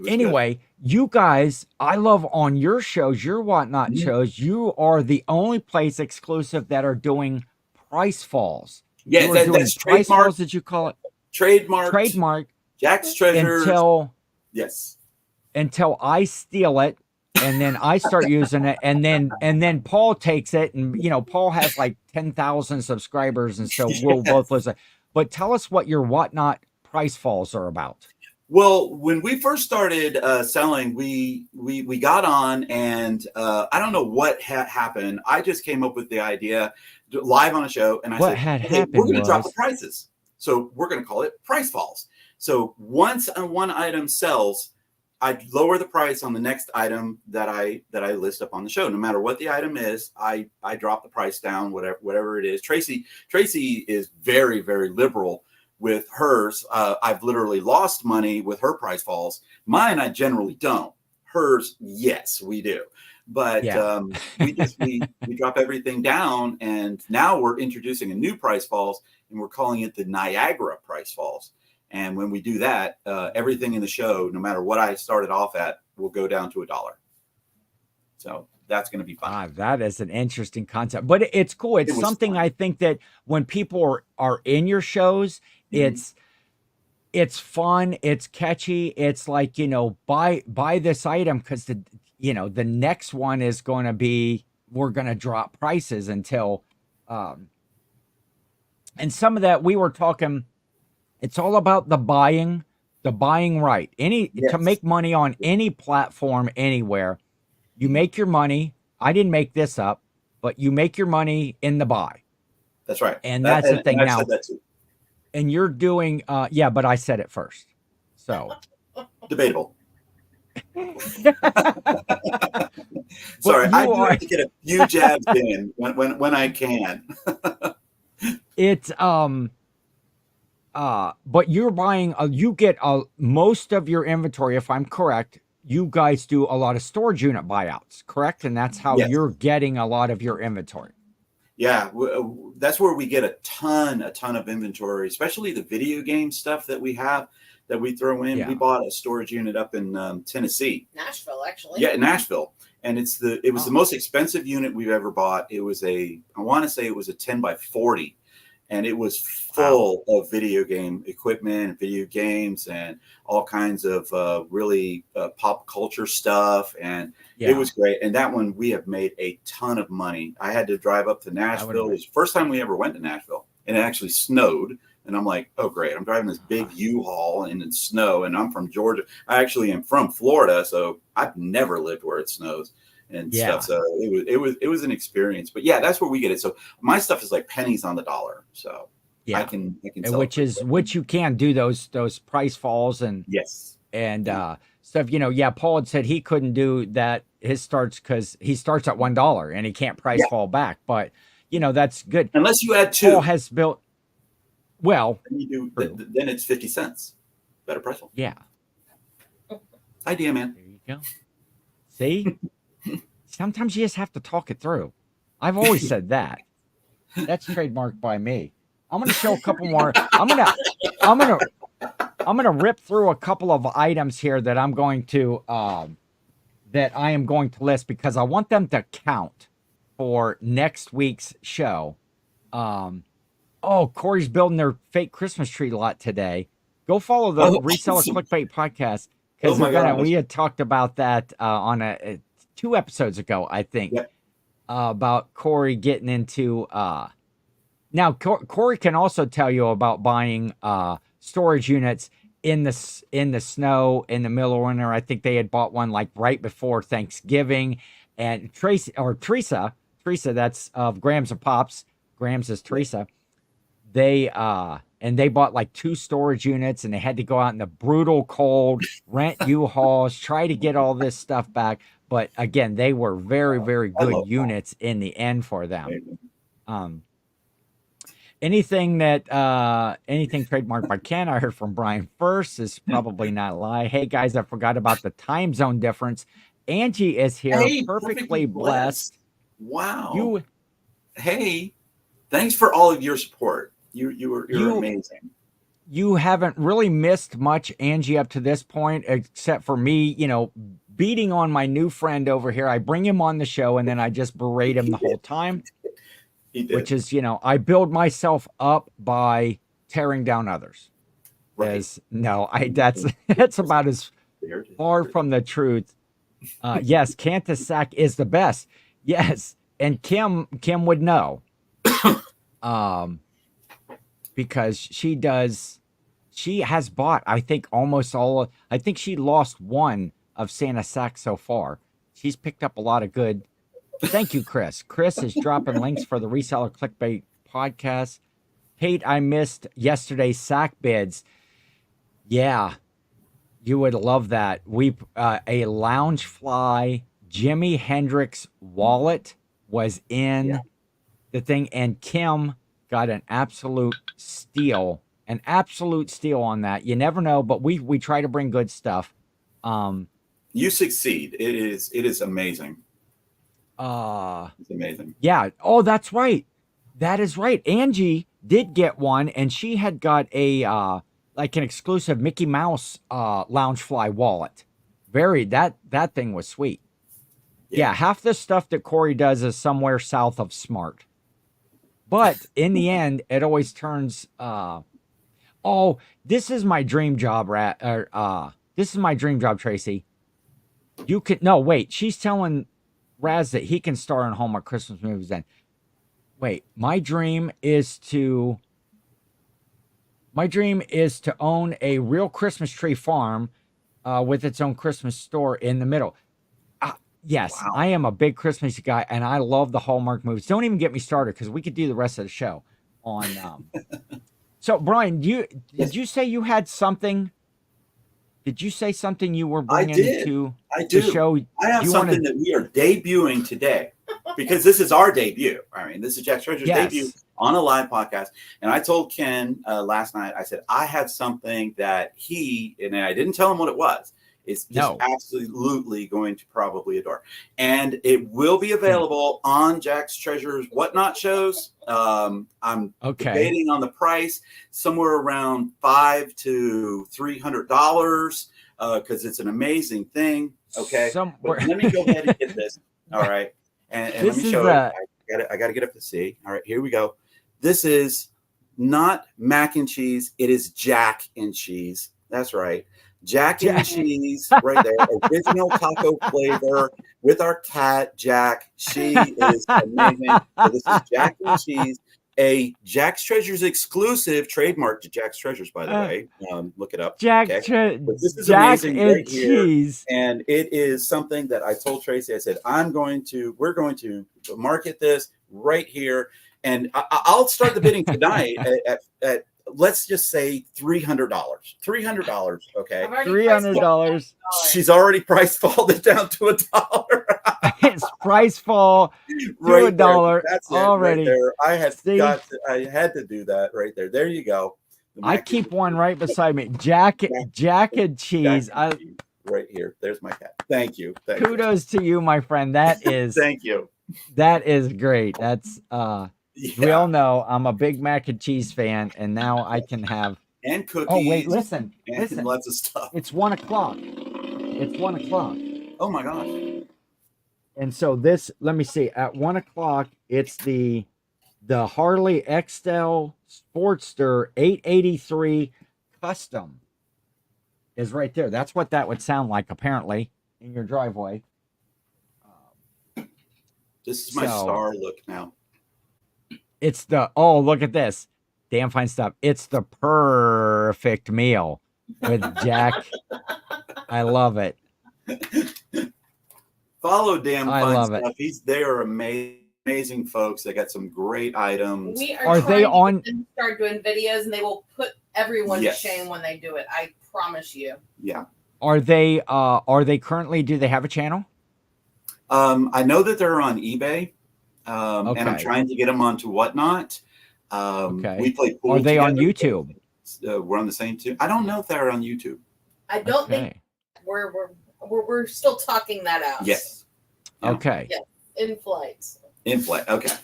Anyway, good. You guys, I love on your shows, your Whatnot shows, you are the only place exclusive that are doing price falls. Yes, that's price falls. Did you call it trademark? Jack's Treasures. Until I steal it, and then I start using it, and then Paul takes it, and Paul has like 10,000 subscribers, and so we'll both listen. But tell us what your Whatnot price falls are about. Well, when we first started selling, we got on, and I don't know what happened. I just came up with the idea live on a show, and I said, we're going to drop the prices. So we're going to call it price falls. So once one item sells, I lower the price on the next item that I list up on the show. No matter what the item is, I drop the price down, whatever it is. Tracy is very, very liberal with hers. I've literally lost money with her price falls. Mine, I generally don't. Hers, yes, we do. But we drop everything down, and now we're introducing a new price falls, and we're calling it the Niagara price falls. And when we do that, everything in the show, no matter what I started off at, will go down to $1. So that's going to be fun. That is an interesting concept, but it's cool. It's something fun. I think that when people are in your shows, it's fun. It's catchy. It's like, buy this item, because the next one is going to be, we're going to drop prices until, and some of that we were talking. It's all about the buying right. To make money on any platform, anywhere, you make your money. I didn't make this up, but you make your money in the buy. That's right. And that's the thing now. Said that too. And you're doing, but I said it first. So debatable. Sorry, I do like to get a few jabs in when I can. It's but you're buying, you get most of your inventory, if I'm correct. You guys do a lot of storage unit buyouts, correct? And that's how you're getting a lot of your inventory. Yeah, that's where we get a ton of inventory, especially the video game stuff that we have that we throw in. We bought a storage unit up in Tennessee, Nashville, actually. Yeah, Nashville, and it was the most expensive unit we've ever bought. It was I want to say it was a 10 by 40. and it was full of video game equipment, video games, and all kinds of really pop culture stuff. And it was great. And that one, we have made a ton of money. I had to drive up to Nashville. It was the first time we ever went to Nashville, and it actually snowed. And I'm like, oh, great. I'm driving this big U-Haul and it's snow, and I'm from Georgia. I actually am from Florida, so I've never lived where it snows and stuff. So it was an experience. But yeah, that's where we get it. So my stuff is like pennies on the dollar. So I can sell which you can do those price falls and stuff. You know, Paul had said he couldn't do that. His starts because he starts at $1 and he can't price fall back. But you know, that's good unless you add 2. Paul has built. Well, then it's 50 cents. Better price fall. Yeah. Idea, man. There you go. See? Sometimes you just have to talk it through. I've always said that. That's trademarked by me. I'm going to show a couple more. I'm going to rip through a couple of items here that I'm going to that I am going to list because I want them to count for next week's show. Oh, Corey's building their fake Christmas tree lot today. Go follow the Reseller Clickbait podcast because we had talked about that on 2 episodes ago, I think, about Corey getting into. Now, Corey can also tell you about buying storage units in the snow in the middle of winter. I think they had bought one like right before Thanksgiving, and Teresa, that's of Grams of Pops. Grams is Teresa. They bought like 2 storage units, and they had to go out in the brutal cold, rent U-Hauls, try to get all this stuff back. But again, they were very, very good units in the end for them. Anything trademarked by Ken, I heard from Brian first, is probably not a lie. Hey guys, I forgot about the time zone difference. Angie is here, perfectly blessed. Wow. Hey, thanks for all of your support. You're amazing. You haven't really missed much, Angie, up to this point, except for me, beating on my new friend over here. I bring him on the show and then I just berate him the whole time. Which is, I build myself up by tearing down others. Right. That's about as far from the truth. Yes, Cantasac is the best. Yes, and Kim would know. Because she has bought, I think, almost all. I think she lost one of Santa Sac so far. She's picked up a lot of good. Thank you, Chris. Chris is dropping links for the Reseller Clickbait podcast. Kate, I missed yesterday's sack bids. Yeah, you would love that. A Loungefly Jimi Hendrix wallet was in the thing, and Kim got an absolute steal on that. You never know, but we try to bring good stuff. You succeed. It is amazing. It's amazing. Yeah. Oh, that's right. That is right. Angie did get one, and she had got a like an exclusive Mickey Mouse Loungefly wallet. That thing was sweet. Yeah, half the stuff that Corey does is somewhere south of smart. But in the end, it always turns. This is my dream job, this is my dream job, Tracy. She's telling Raz that he can star in Hallmark Christmas movies. Then, wait, my dream is to own a real Christmas tree farm, with its own Christmas store in the middle. Yes, wow. I am a big Christmas guy, and I love the Hallmark movies. Don't even get me started because we could do the rest of the show on. So, Brian, did you say you had something? Did you say something you were bringing to the show? I have something that we are debuting today because this is our debut. I mean, this is Jack's Treasure's debut on a live podcast. And I told Ken last night, I said, I have something that and I didn't tell him what it was. It's just absolutely going to probably adore. And it will be available on Jack's Treasure's Whatnot shows. I'm debating on the price, somewhere around $500 to $300, because it's an amazing thing. Okay. But let me go ahead and get this. All right. And let me show it. I got to get up to see. All right, here we go. This is not mac and cheese. It is Jack and cheese. That's right. Jack and cheese right there. Original taco flavor with our cat, Jack. She is amazing. So this is Jack and cheese, a Jack's Treasures exclusive, trademark to Jack's Treasures, by the way. Look it up. Jack, Okay? But this is Jack amazing and right cheese. here. And it is something that I told Tracy, I said, we're going to market this right here. And I'll start the bidding tonight at let's just say $300. $300. Okay. $300. She's already price falled it down to $1. It's price fall to Right $1 That's already. Right there. I had to do that right there. There you go. I keep one right beside me. Jack and cheese. Right here. There's my cat. Thank you. Kudos to you, my friend. That is thank you. That is great. That's we all know I'm a big mac and cheese fan, and now I can have and cookies. Oh wait, listen. Lots of stuff. It's 1 o'clock. It's 1 o'clock. Oh my gosh. And so this, let me see, at 1 o'clock, it's the Harley XL Sportster 883 Custom is right there. That's what that would sound like, apparently, in your driveway. This is my star look now. It's oh, look at this. Damn fine stuff. It's the perfect meal with Jack. I love it. Follow Damn Fine Stuff. It. They are amazing folks. They got some great items. We are they on? Start doing videos, and they will put everyone to shame when they do it. I promise you. Yeah. Are they currently? Do they have a channel? I know that they're on eBay. Okay. And I'm trying to get them onto Whatnot. Okay. We play pool. Are they together. on YouTube? We're on the same too. I don't know if they're on YouTube. I don't think we're still talking that out. Yes. Yeah. Okay. Yes. In flight. In flight. Okay.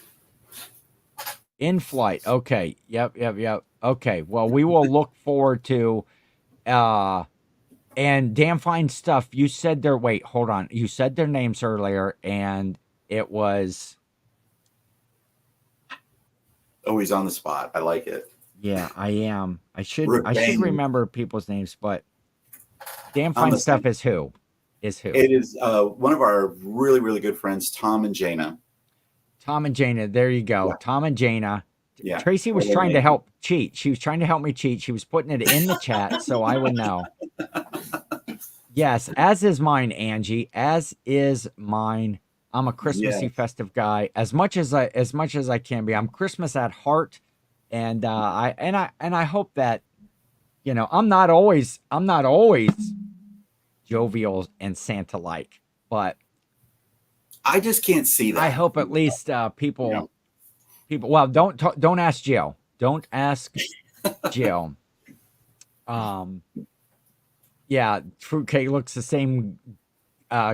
In flight. Okay. Yep. Okay. Well, we will look forward to and Damn Fine Stuff. You said their hold on. You said their names earlier, and it was always on the spot. I like it. Yeah, I am. I should remember people's names, but Damn Fine Stuff is who? It is one of our really, really good friends, Tom and Jana. Tom and Jana. There you go. Yeah. Tom and Jana. Yeah. Tracy was trying to help cheat. She was trying to help me cheat. She was putting it in the chat so I would know. Yes, as is mine, Angie. As is mine. I'm a Christmassy festive guy. As much as I can be. I'm Christmas at heart, and I hope that, you know, I'm not always jovial and Santa like, but I just can't see that. I hope at least people. Well, don't ask Jill. Don't ask Jill. Yeah, fruitcake looks the same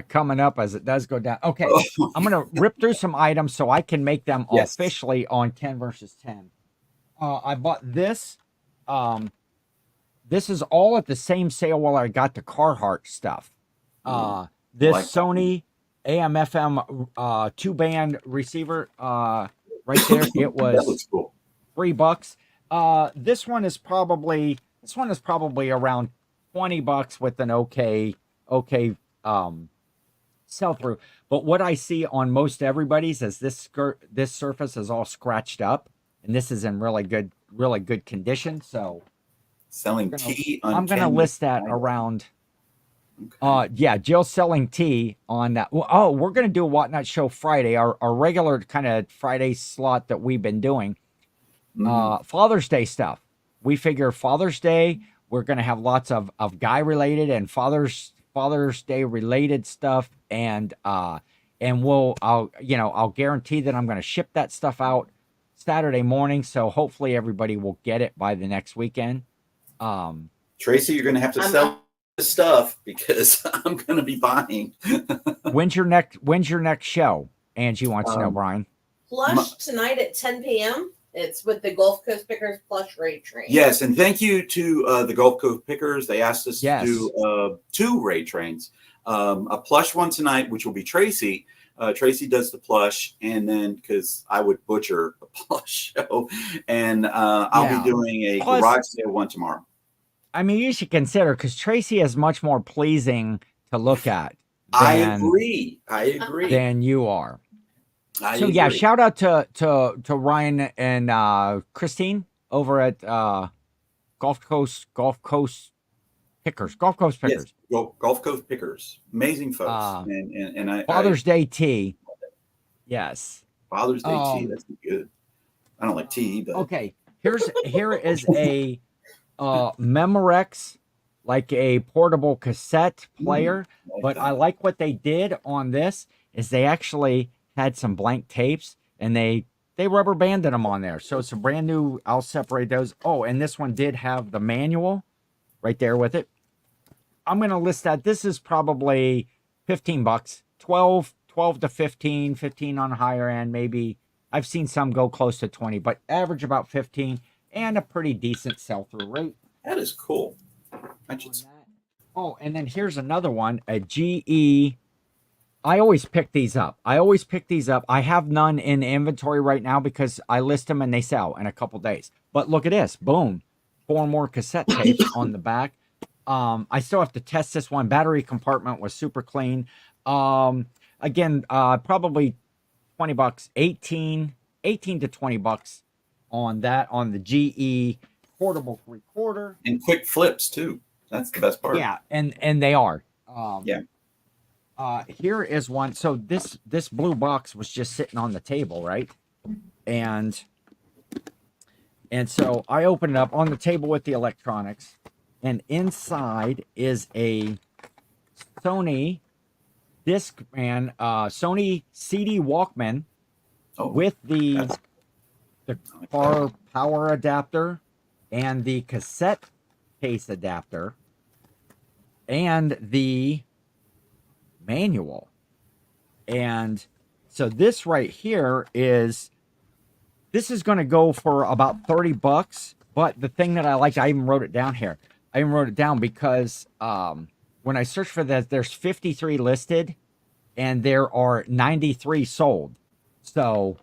coming up as it does go down. Okay, I'm gonna rip through some items so I can make them officially on 10 versus 10. I bought this. This is all at the same sale while I got the Carhartt stuff. This Sony AM/FM 2-band receiver right there. It was that looks cool. $3. This one is probably around $20 with an okay sell through. But what I see on most everybody's is this surface is all scratched up, and this is in really good condition. So selling tea on I'm gonna list that around. Yeah, Jill's selling tea on that. Oh, we're gonna do a Whatnot show Friday, our regular kind of Friday slot that we've been doing. Father's Day stuff. We figure Father's Day, we're gonna have lots of guy related and Father's Day related stuff, and I'll guarantee that I'm gonna ship that stuff out Saturday morning. So hopefully everybody will get it by the next weekend. Tracy, you're gonna have to sell stuff because I'm gonna be buying. When's your next show? Angie wants to know, Brian. Plush tonight at 10 p.m. It's with the Gulf Coast Pickers Plush Raid Train. Yes, and thank you to the Gulf Coast Pickers. They asked us to do 2 raid trains. A plush one tonight, which will be Tracy, Tracy does the plush, and then because I would butcher a plush show, and I'll Yeah. be doing a Plus- garage sale one tomorrow. I mean, you should consider, because Tracy is much more pleasing to look at I than, agree. than you are. I So yeah, agree. shout out to Ryan and Christine over at Gulf Coast Pickers. Gulf Coast Pickers. Yes, Gulf Coast Pickers, amazing folks, and I Father's Day tea. Yes. Father's Day tea. That's good. I don't like tea, but okay. Here is a Memorex, like a portable cassette player. But I like what they did on this is they actually had some blank tapes and they rubber banded them on there. So it's a brand new. I'll separate those. Oh, and this one did have the manual right there with it. I'm going to list that. This is probably $15, 12 to 15 on the higher end. Maybe I've seen some go close to 20, but average about 15 and a pretty decent sell-through rate. that is cool. Oh, and then here's another one, a GE. I always pick these up. I have none in inventory right now because I list them and they sell in a couple days. But look at this. Boom. 4 more cassette tapes on the back. I still have to test this one. Battery compartment was super clean. Again, probably $20, 18 to $20 on that, on the GE portable 3/4. And quick flips too. That's the best part. Yeah, and they are. Yeah. Here is one. So this blue box was just sitting on the table, right? And so I opened it up on the table with the electronics, and inside is a Sony Discman, Sony CD Walkman with the car power adapter and the cassette case adapter and the manual. And so this right here is going to go for about $30. But the thing that I liked, I even wrote it down here. I even wrote it down because when I searched for that, there's 53 listed and there are 93 sold. So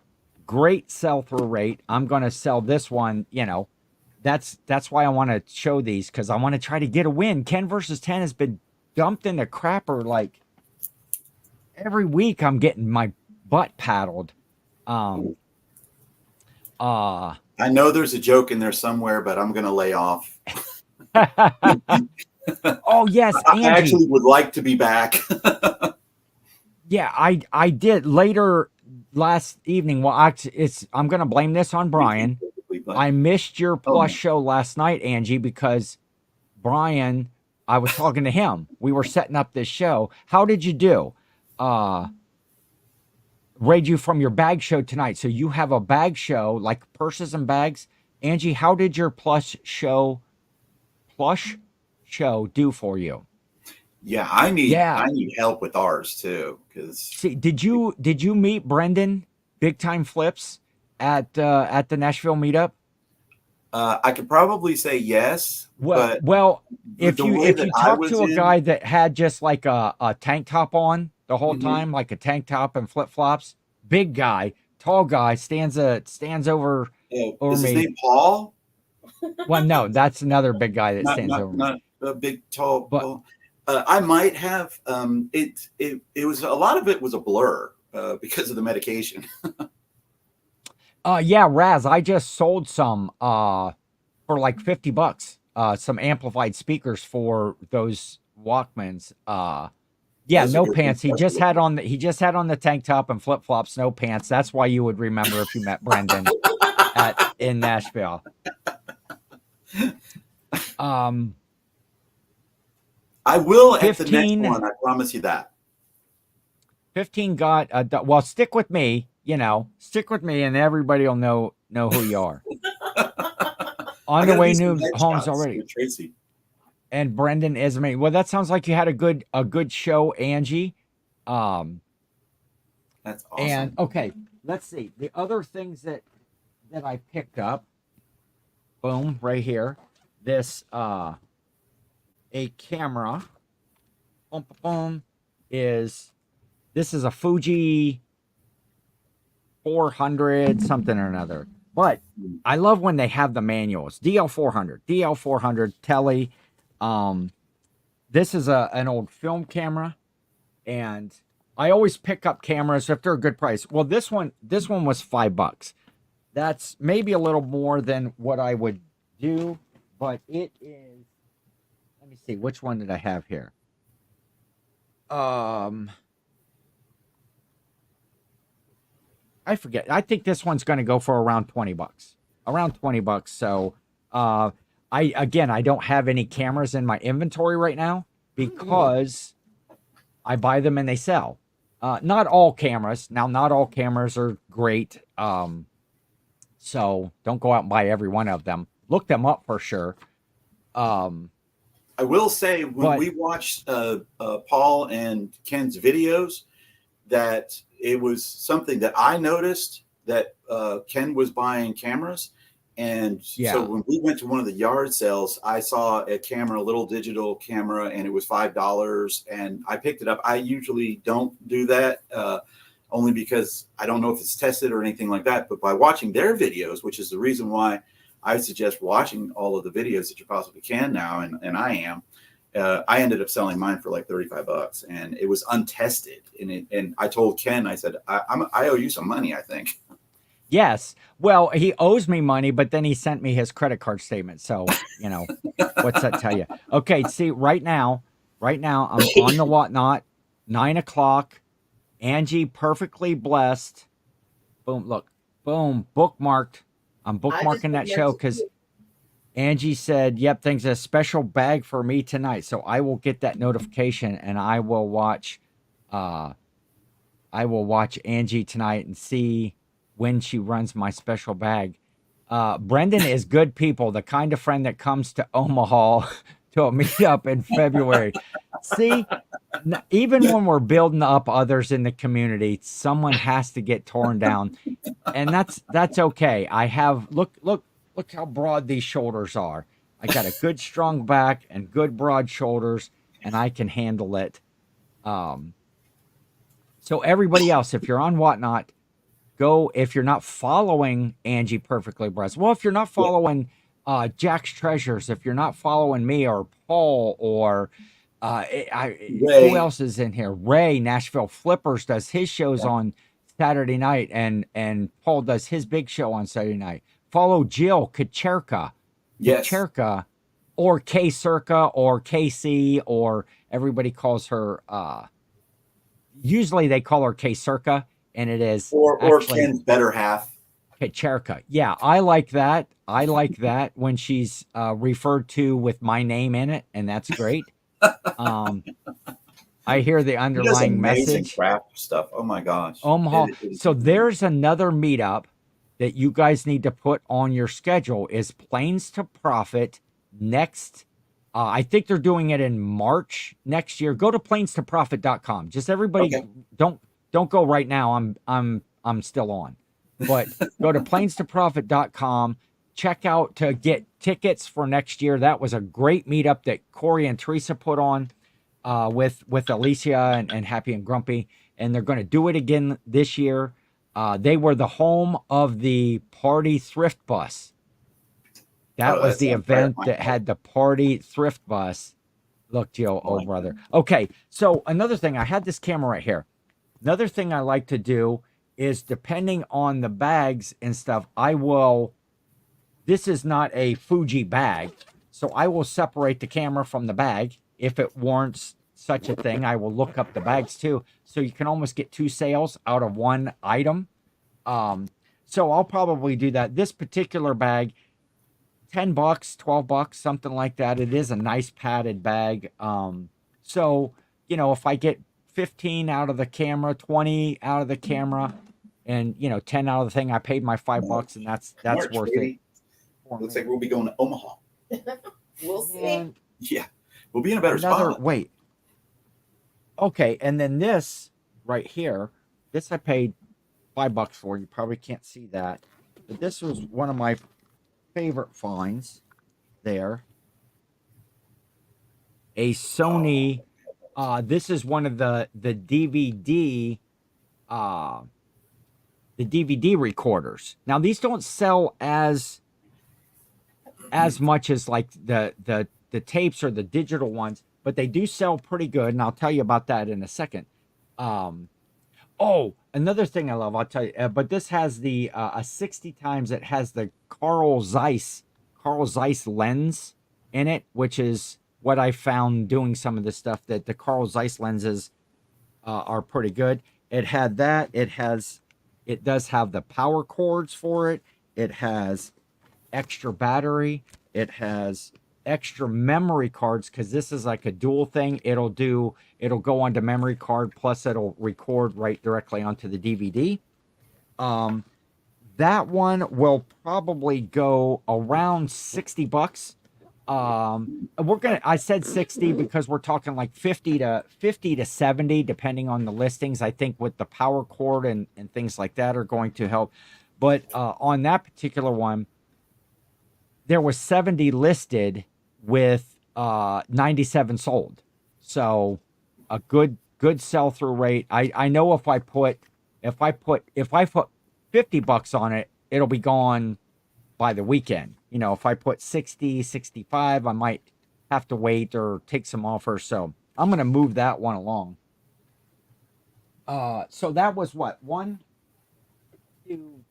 great sell-through rate. I'm going to sell this one, you know. That's why I want to show these, because I want to try to get a win. Ken versus 10 has been dumped in the crapper like every week. I'm getting my butt paddled. I know there's a joke in there somewhere, but I'm going to lay off. Oh yes, Angie. I actually would like to be back. Yeah, I did later last evening. Well, I'm going to blame this on Brian. I missed your plush show last night, Angie, because Brian, I was talking to him. We were setting up this show. How did you do? Raid you from your bag show tonight. So you have a bag show, like purses and bags. Angie, how did your plush show do for you? Yeah, I need help with ours too. See, did you meet Brendan Big Time Flips at the Nashville meetup? I could probably say yes. Well, if you talk to a guy that had just like a tank top on the whole time, like a tank top and flip flops, big guy, tall guy, stands over is me. His name Paul? Well, no, that's another big guy that stands over me. Not a big tall. But I might have. It was a lot of it was a blur because of the medication. Yeah, Raz, I just sold some for like $50. Some amplified speakers for those Walkmans. Yeah, no pants. He just had on the tank top and flip flops, no pants. That's why you would remember if you met Brendan in Nashville. I will 15, at the next one. I promise you that. 15 got well. Stick with me. Stick with me, and everybody will know who you are. On the way, new homes already. Tracy and Brendan Ismay. Well, that sounds like you had a good show, Angie. That's awesome. And okay, let's see the other things that I picked up. Boom, right here. This a camera. Boom, boom, is This is a Fuji 400 something or another. But I love when they have the manuals. DL400 Tele. This is an old film camera, and I always pick up cameras if they're a good price. Well, this one was $5. That's maybe a little more than what I would do, but it is. Let me see, which one did I have here? I forget. I think this one's going to go for around $20. Around $20. So, I don't have any cameras in my inventory right now because I buy them and they sell. Not all cameras. Now, not all cameras are great. So don't go out and buy every one of them. Look them up for sure. I will say when we watched Paul and Ken's videos, that it was something that I noticed that Ken was buying cameras. And so when we went to one of the yard sales, I saw a camera, a little digital camera, and it was $5. And I picked it up. I usually don't do that only because I don't know if it's tested or anything like that. But by watching their videos, which is the reason why I suggest watching all of the videos that you possibly can now, and I am, I ended up selling mine for like $35, and it was untested. And I told Ken, I said, I owe you some money, I think. Yes. Well, he owes me money, but then he sent me his credit card statement. So, what's that tell you? Okay. See, right now, I'm on the Whatnot, 9:00. Angie, perfectly blessed. Boom. Look, boom, bookmarked. I'm bookmarking that show because Angie said, yep, there's a special bag for me tonight. So I will get that notification and I will watch Angie tonight and see when she runs my special bag. Brendan is good people, the kind of friend that comes to Omaha to a meetup in February. See, even when we're building up others in the community, someone has to get torn down. And that's okay. I have look how broad these shoulders are. I got a good strong back and good broad shoulders, and I can handle it. So everybody else, if you're on Whatnot, go. If you're not following Angie Perfectly Blessed, well, if you're not following Jack's Treasures, if you're not following me or Paul or who else is in here? Ray, Nashville Flippers does his shows on Saturday night, and Paul does his big show on Saturday night. Follow Jill Kacherka. Kacherka, or K Circa or KC, or everybody calls her usually they call her K Circa, and it is or Ken's better half. Kacherka. Yeah, I like that. I like that when she's referred to with my name in it, and that's great. I hear the underlying message. Craft stuff. Oh my gosh. Omaha. So there's another meetup that you guys need to put on your schedule is Planes to Profit next. I think they're doing it in March next year. Go to planestoprofit.com. Just everybody don't go right now. I'm still on. But go to planestoprofit.com. Check out to get tickets for next year. That was a great meetup that Corey and Teresa put on with Alicia and Happy and Grumpy. And they're going to do it again this year. They were the home of the Party Thrift Bus. That was the event that had the Party Thrift Bus. Look, Joe, oh brother. Okay, so another thing, I had this camera right here. Another thing I like to do is, depending on the bags and stuff, this is not a Fuji bag, so I will separate the camera from the bag. If it warrants such a thing, I will look up the bags too. So you can almost get two sales out of one item. So I'll probably do that. This particular bag, $10, $12, something like that. It is a nice padded bag. So, if I get 15 out of the camera, 20 out of the camera, and 10 out of the thing, I paid my $5, and that's March, worth baby. it. Looks like we'll be going to Omaha. We'll see. And Yeah, we'll be in a better spot. Wait. Okay, and then this right here, this I paid $5 for. You probably can't see that, but this was one of my favorite finds there. A Sony This is one of the DVD the DVD recorders. Now these don't sell as much as like the tapes or the digital ones, but they do sell pretty good, and I'll tell you about that in a second. Oh, another thing I love, I'll tell you, but this has the a 60 times. It has the Carl Zeiss lens in it, which is what I found doing some of this stuff, that the Carl Zeiss lenses are pretty good. It had that. It does have the power cords for it. It has extra battery. It has extra memory cards, because this is like a dual thing. It'll go onto memory card, plus it'll record right directly onto the DVD. That one will probably go around $60. I said 60 because we're talking like 50 to 70 depending on the listings. I think with the power cord and things like that are going to help. But on that particular one, there was 70 listed with 97 sold. So a good sell-through rate. I know if I put $50 on it, it'll be gone by the weekend. You know, if I put 60, 65, I might have to wait or take some offers. So I'm going to move that one along. So that was what? 1, 2.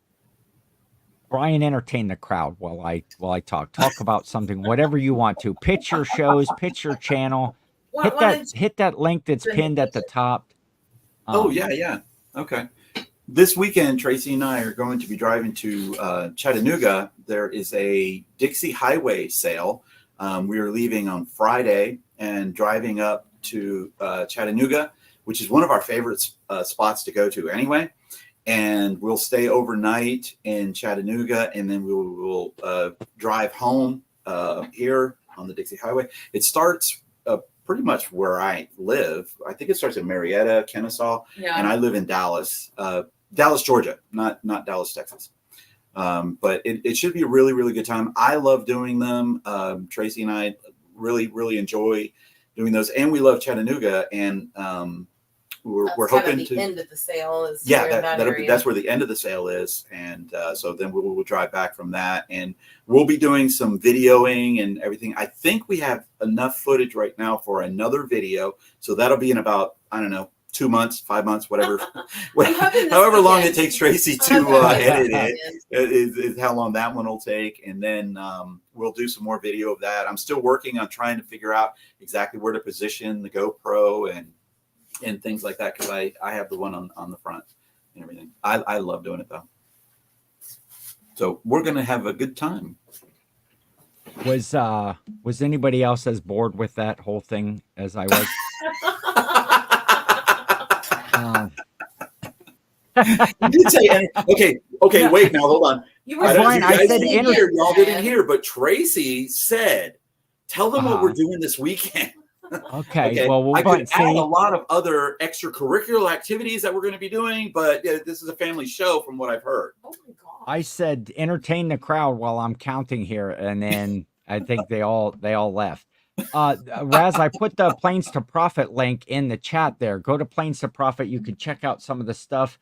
Brian, entertain the crowd while I talk. Talk about something, whatever you want to. Pitch your shows, pitch your channel. Hit that link that's pinned at the top. Oh yeah. Okay. This weekend, Tracy and I are going to be driving to Chattanooga. There is a Dixie Highway sale. We are leaving on Friday and driving up to Chattanooga, which is one of our favorite spots to go to anyway. And we'll stay overnight in Chattanooga, and then we will drive home here on the Dixie Highway. It starts pretty much where I live. I think it starts in Marietta, Kennesaw, and I live in Dallas, Georgia, not Dallas, Texas. But it should be a really, really good time. I love doing them. Tracy and I really, really enjoy doing those, and we love Chattanooga. And we're hoping to end of the sale is that's where the end of the sale is, and so then we'll drive back from that, and we'll be doing some videoing and everything. I think we have enough footage right now for another video, so that'll be in about, I don't know, 2 months, 5 months, whatever however long it takes Tracy to edit it is how long that one will take. And then we'll do some more video of that. I'm still working on trying to figure out exactly where to position the GoPro and things like that, because I have the one on the front and everything. I love doing it though. So we're gonna have a good time. Was anybody else as bored with that whole thing as I was? You did say okay. Wait, now hold on. You were I said y'all didn't hear, but Tracy said, "Tell them what we're doing this weekend." Okay. Well, I could add a lot of other extracurricular activities that we're going to be doing, but this is a family show from what I've heard. Oh my God. I said entertain the crowd while I'm counting here, and then I think they all left. Raz, I put the Planes to Profit link in the chat there. Go to Planes to Profit. You can check out some of the stuff,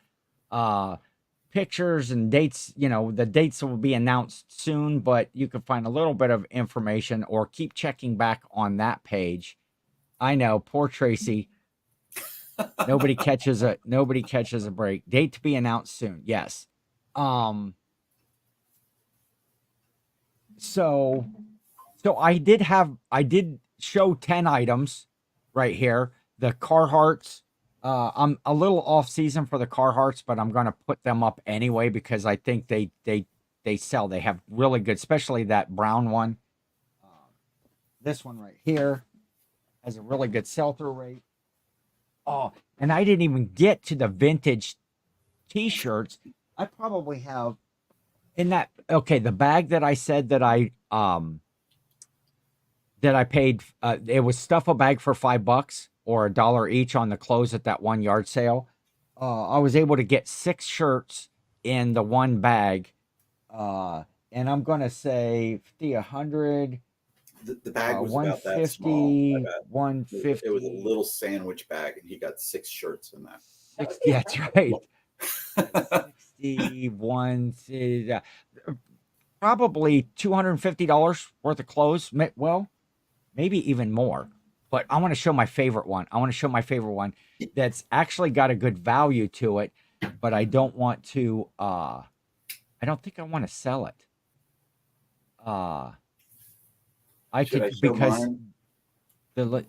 pictures and dates. You know, the dates will be announced soon, but you can find a little bit of information, or keep checking back on that page. I know, poor Tracy. Nobody catches a break. Date to be announced soon. Yes. So I did show 10 items right here. The Carhartts. I'm a little off season for the Carhartts, but I'm gonna put them up anyway because I think they sell. They have really good, especially that brown one. This one right here has a really good sell-through rate. Oh, and I didn't even get to the vintage t-shirts. I probably have in that, okay, the bag that I said that I paid, it was stuff a bag for $5 or $1 each on the clothes at that one yard sale. I was able to get 6 shirts in the one bag. And I'm going to say 50, 100, The bag was about that small. 150, I bet. It 150. was a little sandwich bag, and he got 6 shirts in that. 60, that's right. 61, probably $250 worth of clothes. Well, maybe even more. But I want to show my favorite one. I want to show my favorite one that's actually got a good value to it, but I don't want to I don't think I want to sell it. I Should I could show because mine?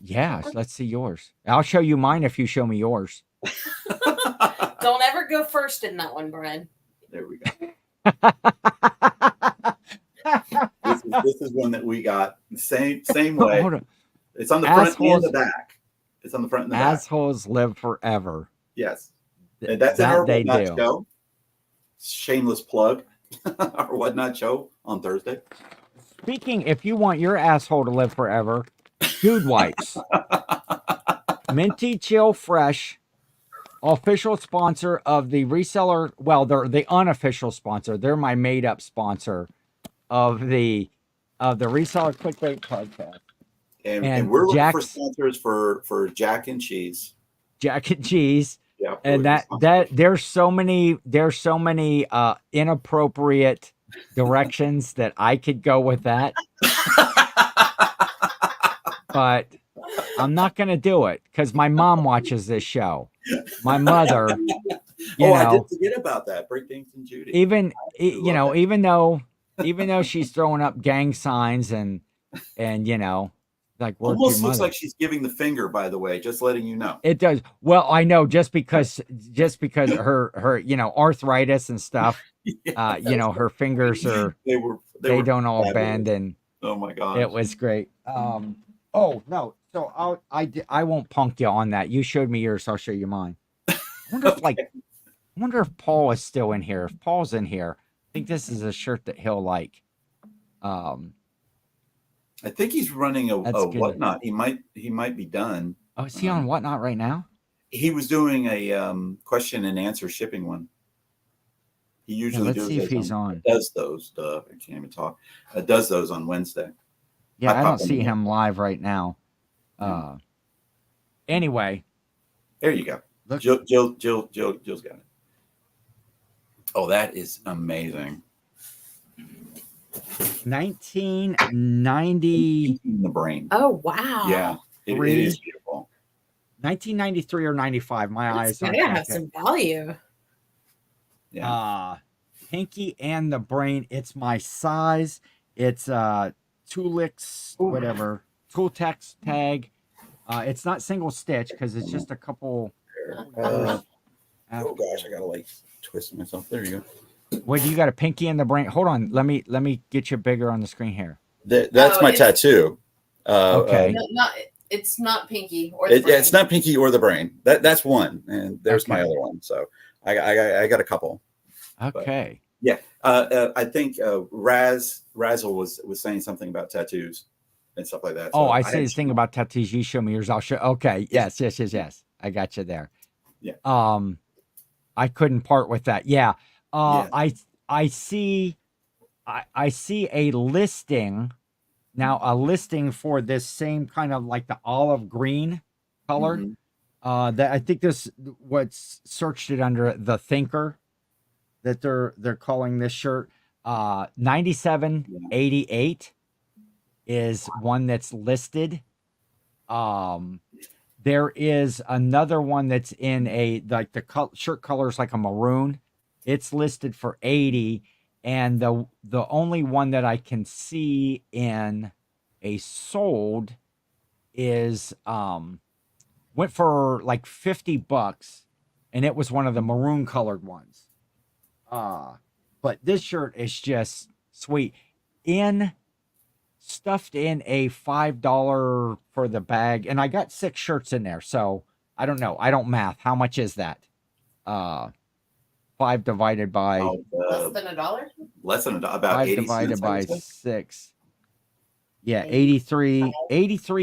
yeah, let's see yours. I'll show you mine if you show me yours. Don't ever go first in that one, Brian. There we go. This is one that we got the same way. Hold on. It's on the front and Assholes. the back. It's on the front and the back. Assholes live forever. Yes. And that's in That our they Whatnot do. show. Shameless plug. Our Whatnot show on Thursday. Speaking, if you want your asshole to live forever, Dude Wipes. Minty Chill Fresh, official sponsor of the reseller. Well, they're the unofficial sponsor. They're my made-up sponsor of the reseller clickbait podcast. And we're looking for Jack's- sponsors for Jack and Cheese. Jack and Cheese. Yeah. And that there's so many inappropriate directions that I could go with that. But I'm not going to do it because my mom watches this show. My mother, I did forget about that. Breakdance and Judy. even though she's throwing up gang signs and like where's Almost your looks mother? like she's giving the finger, by the way, just letting you know. It does. Well, I know just because her arthritis and stuff, her fingers they don't all fabulous. bend, and Oh my god. it was great. Oh no, so I won't punk you on that. You showed me yours, I'll show you mine. I wonder if Paul is still in here. If Paul's in here, I think this is a shirt that he'll like. I think he's running a That's good. Whatnot. He might be done. Oh, is he on Whatnot right now? He was doing a question and answer shipping one. He usually let's see if he's on. Does those? I can't even talk. Does those on Wednesday? Yeah, I don't popped in see there. him live right now. Anyway, There you go. look, Jill's got it. Oh, that is amazing. 1990, In the brain. Oh wow. Yeah, it is beautiful. 1993 or 95. My That's eyes aren't gonna have okay. some value. Yeah. Pinky and the Brain. It's my size. It's Tulix, whatever. Tooltex tag. It's not single stitch because it's just a couple. Oh gosh, I gotta twist myself. There you go. Wait, you got a Pinky and the Brain? Hold on. Let me get you bigger on the screen here. That's my tattoo. Okay. No, it's not Pinky or It's not Pinky or the Brain. That's one, and there's my Okay. other one. So I got a couple. Okay. I think Razzle was saying something about tattoos and stuff like that. Oh, So I see this thing about tattoos. You show me yours. I'll show. Okay. Yes. I got you there. Yeah. I couldn't part with that. Yeah. Yeah. I see a listing now. A listing for this same kind of like the olive green color. Mhm. That I think this what's searched it under the Thinker. That they're calling this shirt. 9788 is one that's listed. There is another one that's in the shirt color is like a maroon. It's listed for 80, and the only one that I can see in a sold is went for like $50, and it was one of the maroon colored ones. But this shirt is just sweet. Stuffed in a $5 for the bag, and I got 6 shirts in there, so I don't know. I don't math. How much is that? 5 divided by less than $1. Less than about 5 80 divided cents, I by would say. 6. Yeah, 83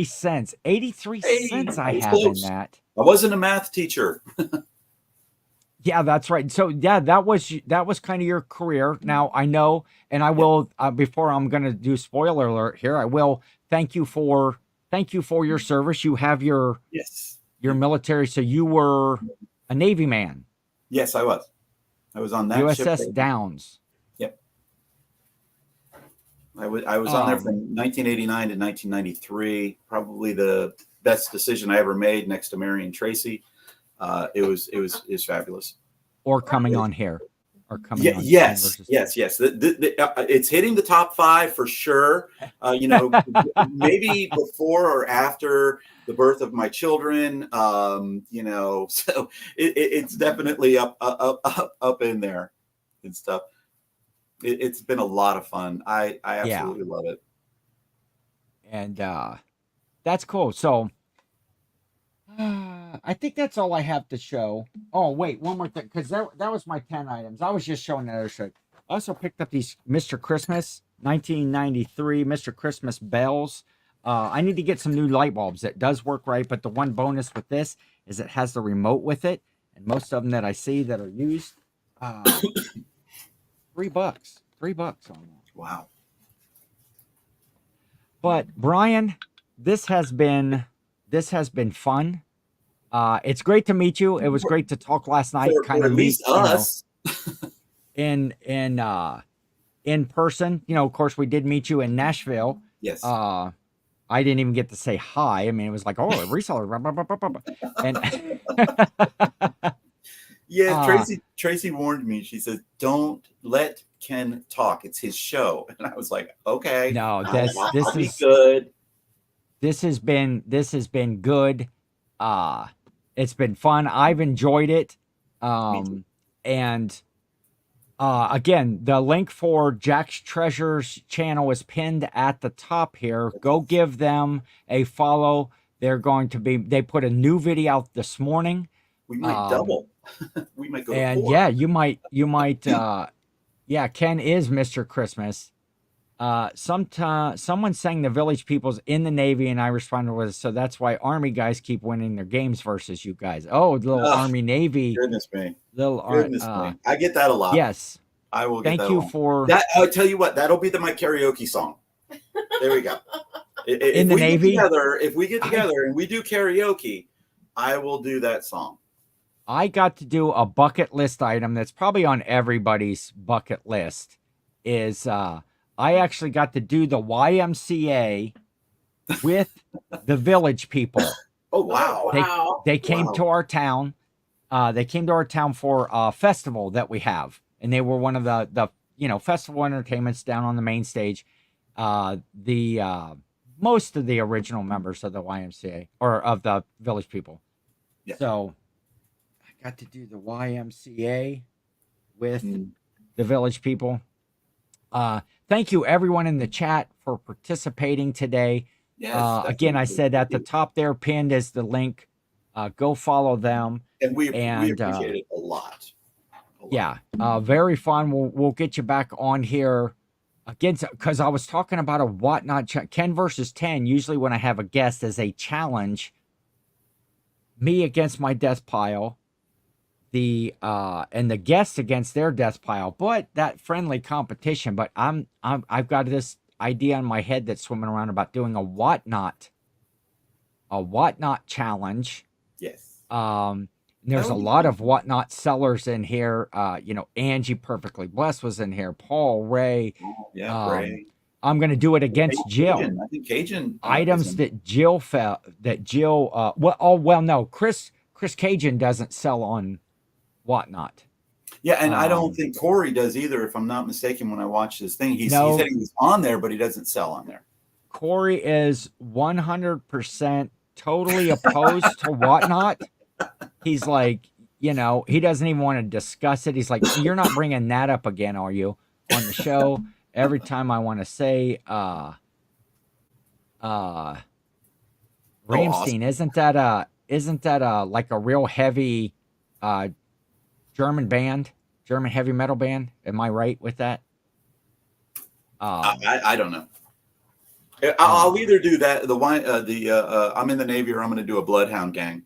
cents. 83 cents I It's have in close. that. I wasn't a math teacher. Yeah, that's right. So yeah, that was kind of your career. Now I know, and I Yeah. will before I'm going to do spoiler alert here. I will thank you for your service. You have Yes. your military. So you were a Navy man, Yes, I was. I was on that ship. USS Downs. Yep. I was on there Um, from 1989 to 1993. Probably the best decision I ever made, next to Marion Tracy. It was fabulous. or coming on here, or coming Yeah, on 10 yes, versus yes, yes. It's hitting the top five for sure. 10. Maybe before or after the birth of my children. So it's definitely up in there and stuff. It's been a lot of fun. I Yeah, absolutely love it. and that's cool. So I think that's all I have to show. Oh, wait, one more thing, because that was my 10 items. I was just showing another show. I also picked up these Mr. Christmas 1993 Mr. Christmas bells. I need to get some new light bulbs. It does work right, but the one bonus with this is it has the remote with it, and most of them that I see that are used, $3, $3 on that. Wow. But Brian, this has been fun. It's great to meet you. It was great to talk last night, kind For of at meet, least us. in person. Of course, we did meet you in Nashville. Yes. I didn't even get to say hi. I mean, it was like, oh, a reseller, blah, blah, blah, blah, blah. And Yeah, Tracy warned me. She said, "Don't let Ken talk. It's his show." And I was like, "Okay, no, I'll be good." this has been good. It's been fun. I've enjoyed it. Me too. And again, the link for Jack's Treasures channel is pinned at the top here. Go give them a follow. They put a new video out this morning. We might double. We might go to And 4. yeah, you might yeah, Ken is Mr. Christmas. Someone sang the Village People's in the Navy, and I responded with, so that's why Army guys keep winning their games versus you guys. Oh, little Army Navy. Goodness me. Little Goodness me. I get that a lot. Yes. I will get Thank that you a lot. for That. I'll tell you what, that'll be my karaoke song. There we go. In the Navy? If we get together and we do karaoke, I will do that song. I got to do a bucket list item that's probably on everybody's bucket list. Is I actually got to do the YMCA with the Village People. Oh wow! They came to our town. They came to our town for a festival that we have, and they were one of the festival entertainments down on the main stage. Most of the original members of the YMCA or of the Village People. Yeah. So I got to do the YMCA with the Village People. Thank you everyone in the chat for participating today. Yes, again, I said at the top there, pinned is the link. Go follow them. And we appreciate it a lot. Yeah, very fun. We'll get you back on here again, because I was talking about a whatnot. Ken versus 10. Usually when I have a guest as a challenge, me against my death pile, and the guests against their death pile, but that friendly competition. But I've got this idea in my head that's swimming around about doing a whatnot challenge. Yes. There's a lot of whatnot sellers in here. Angie Perfectly Blessed was in here. Paul Ray. Ray. I'm going to do it against Jill. I think Cajun Items that Jill no, Chris Cajun doesn't sell on whatnot. Yeah, and I don't think Corey does either, if I'm not mistaken. When I watched his thing, he said he was on there, but he doesn't sell on there. Corey is 100% totally opposed to whatnot. He's like, he doesn't even want to discuss it. He's like, you're not bringing that up again, are you, on the show? Every time I want to say, Ramstein, awesome. isn't that like a real heavy German heavy metal band? Am I right with that? I don't know. I'll either do that, I'm in the Navy, or I'm going to do a Bloodhound Gang.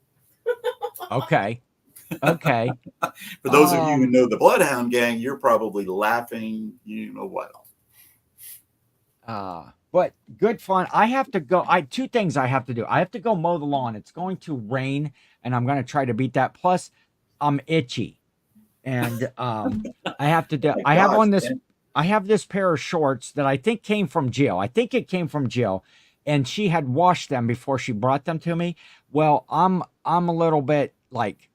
Okay. Okay. For those of you who Um, know the Bloodhound Gang, you're probably laughing, you know what. but good fun. I have to go. Two things I have to do. I have to go mow the lawn. It's going to rain, and I'm going to try to beat that. Plus, I'm itchy, and I have to do. Oh my I have gosh, on this. man. I have this pair of shorts that I think came from Jill. I think it came from Jill, and she had washed them before she brought them to me. Well, I'm a little bit like.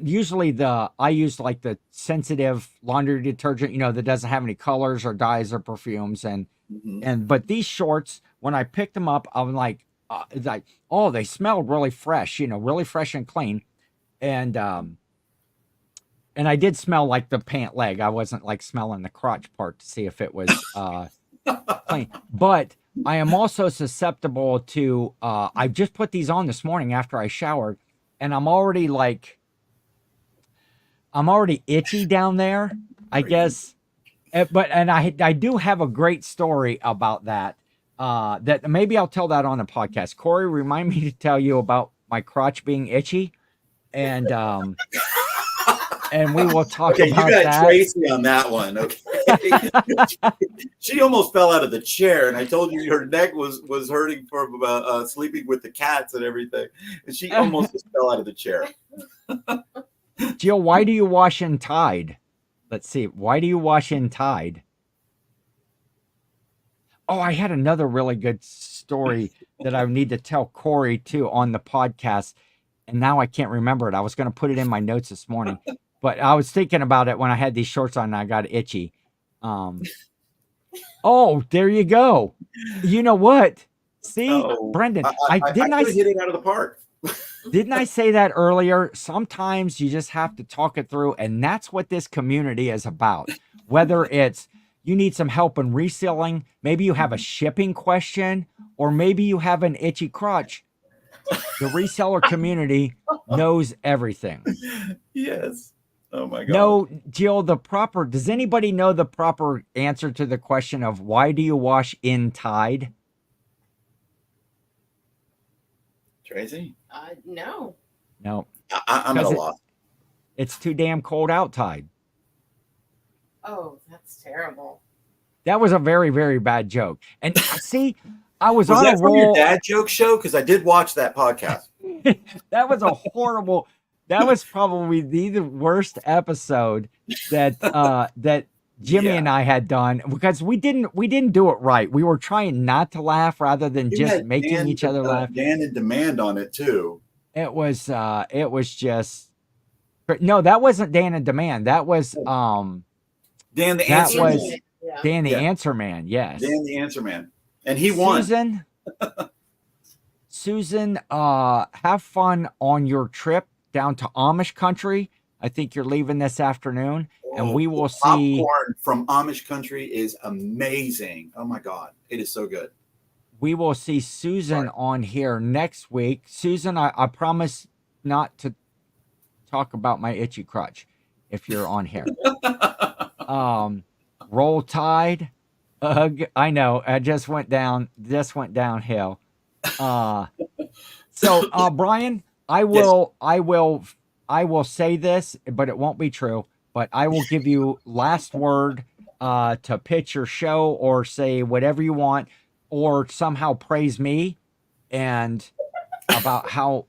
Usually I use like the sensitive laundry detergent, that doesn't have any colors or dyes or perfumes, Mhm. but these shorts, when I picked them up, I'm like, oh, they smelled really fresh, really fresh and clean. And I did smell like the pant leg. I wasn't like smelling the crotch part to see if it was clean. But I am also susceptible to I just put these on this morning after I showered, and I'm already itchy down there, I guess. But I do have a great story about that. That maybe I'll tell that on the podcast. Corey, remind me to tell you about my crotch being itchy, and we will talk Okay, you about got that. Tracy on that one. Okay. She almost fell out of the chair, and I told you her neck was hurting from sleeping with the cats and everything, and she almost just fell out of the chair. Jill, why do you wash in Tide? Let's see. Why do you wash in Tide? Oh, I had another really good story that I need to tell Corey too on the podcast, and now I can't remember it. I was going to put it in my notes this morning, but I was thinking about it when I had these shorts on and I got itchy. Oh, there you go. You know what? See, Oh, Brendan, I could have hit it out of the park. didn't I say that earlier? Sometimes you just have to talk it through, and that's what this community is about. Whether it's you need some help in reselling, maybe you have a shipping question, or maybe you have an itchy crotch. The reseller community knows everything. Yes. Oh my God. No, Jill, does anybody know the proper answer to the question of why do you wash in Tide? Tracy? No. No, I'm at a loss. it's too damn cold out Tide. Oh, that's terrible. That was a very, very bad joke. And see, I was on that a from your roll. dad joke show? Because I did watch that podcast. That was a horrible. That was probably the worst episode that Jimmy Yeah. and I had done, because we didn't do it right. We were trying not to laugh rather than You just had making each other laugh. Dan in Demand on it too. It was just. But no, that wasn't Dan in Demand. That was Dan the that Answer was Man. Yeah. Dan the Yeah. Answer Man. Yes. Dan the Answer Man. And he won. Susan, have fun on your trip down to Amish country. I think you're leaving this afternoon, and we will see. Popcorn from Amish country is amazing. Oh my God. It is so good. We will see Susan on here next week. Susan, I promise not to talk about my itchy crotch if you're on here. Roll Tide. I know. I just went downhill. So Brian, I will say this, but it won't be true. But I will give you last word to pitch your show or say whatever you want, or somehow praise me and about how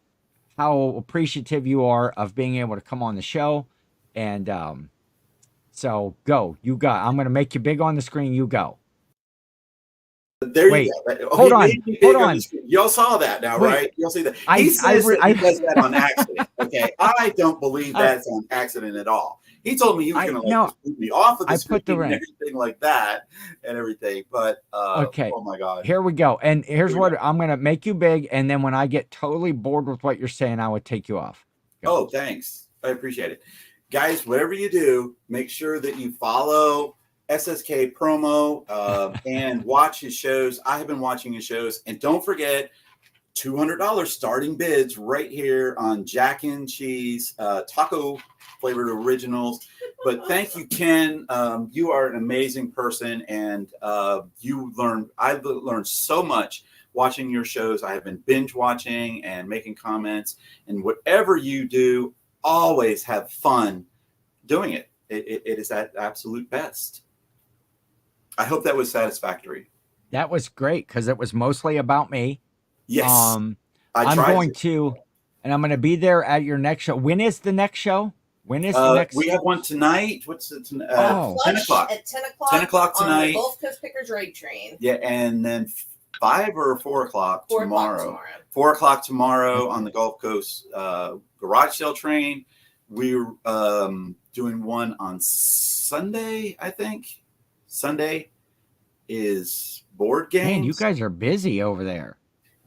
appreciative you are of being able to come on the show. And so go. You got. I'm going to make you big on the screen. You go. There Wait, you go. Okay, hold on. Hold on. Y'all saw that now, Wait. right? Y'all see that. He says that he does that on accident. Okay, I don't believe that's on accident at all. He told me he was going to just move me off of the screen and everything like that and everything. But okay. Oh my God. Here we go. And here's what I'm going to make you big. And then when I get totally bored with what you're saying, I would take you off. Go. Oh, thanks. I appreciate it. Guys, whatever you do, make sure that you follow SSK Promo and watch his shows. I have been watching his shows. And don't forget, $200 starting bids right here on Jack and Cheese taco flavored originals. But thank you, Ken. You are an amazing person, and I learned so much watching your shows. I have been binge watching and making comments, and whatever you do, always have fun doing it. It is at absolute best. I hope that was satisfactory. That was great because it was mostly about me. Yes. I'm going to be there at your next show. When is the next show? When is the next? We have one tonight. What's it? 10 o'clock. At 10 o'clock. 10 o'clock tonight. On the Gulf Coast Pickers Raid Train. Yeah, and then 5 or 4 o'clock 4 tomorrow. 4 o'clock tomorrow on the Gulf Coast garage sale train. We're doing one on Sunday, I think. Sunday is board games. Man, you guys are busy over there.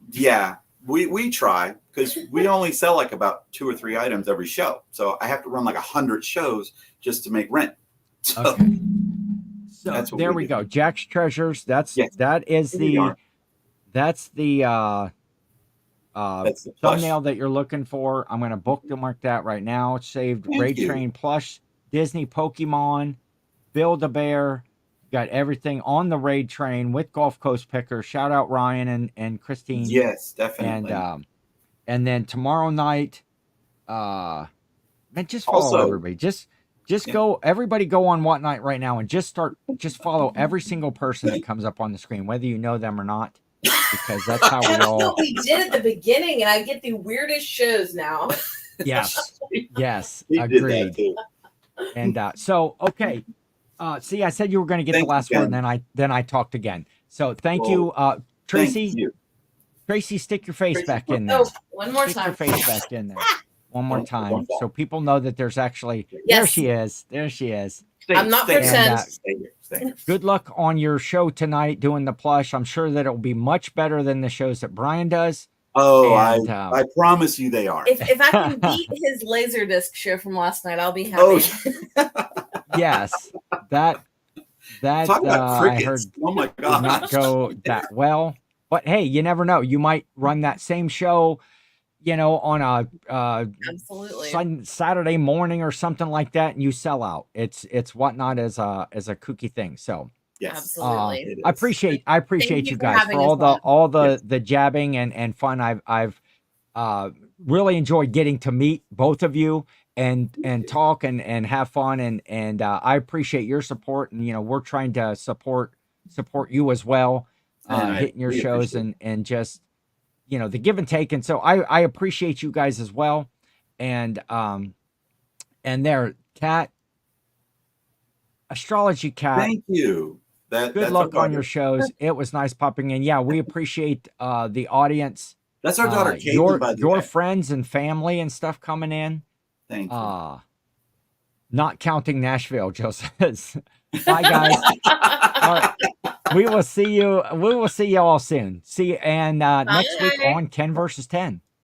Yeah, we try because we only sell like about 2 or 3 items every show. So I have to run like 100 shows just to make rent. So, okay. So that's what there we go. Jack's Treasures. That's the thumbnail that you're looking for. I'm going to bookmark that right now. It's saved. Raid Train Plush, Disney, Pokemon, Build-A-Bear. Got everything on the Raid Train with Gulf Coast Picker. Shout out Ryan and Christine. Yes, definitely. And then tomorrow night, man, just follow everybody. Just go. Everybody go on What Night right now and just follow every single person that comes up on the screen, whether you know them or not. Because that's how we all. That's what we did at the beginning, and I get the weirdest shows now. Yes, agreed. And so, okay. See, I said you were going to get the last word, and then I talked again. So thank you, Tracy. Thank you. Tracy, stick your face back in there. Oh, one more time. Stick your face back in there. One more time, so people know that there's actually. Yes. There she is. There she is. I'm not pretend. Good luck on your show tonight doing the plush. I'm sure that it will be much better than the shows that Brian does. Oh, I promise you they are. If I can beat his Laserdisc show from last night, I'll be happy. Oh. Yes, that Talk about I heard oh my did gosh. not go that well. But hey, you never know. You might run that same show, on a absolutely Saturday morning or something like that, and you sell out. It's Whatnot as a kooky thing. So Yes, absolutely. I appreciate you guys for all the jabbing and fun. I've really enjoyed getting to meet both of you and talk and have fun and I appreciate your support, and we're trying to support you as well, hitting your shows and just the give and take. And so I appreciate you guys as well. And there, Cat, Astrology Cat, thank you. Good luck on your shows. It was nice popping in. Yeah, we appreciate the audience. That's our daughter Caitlin, by the your way. friends and family and stuff coming in. Thank you. Not counting Nashville, Joe says. Bye, guys. All right. We will see you all soon. See you and next week on Ken versus 10.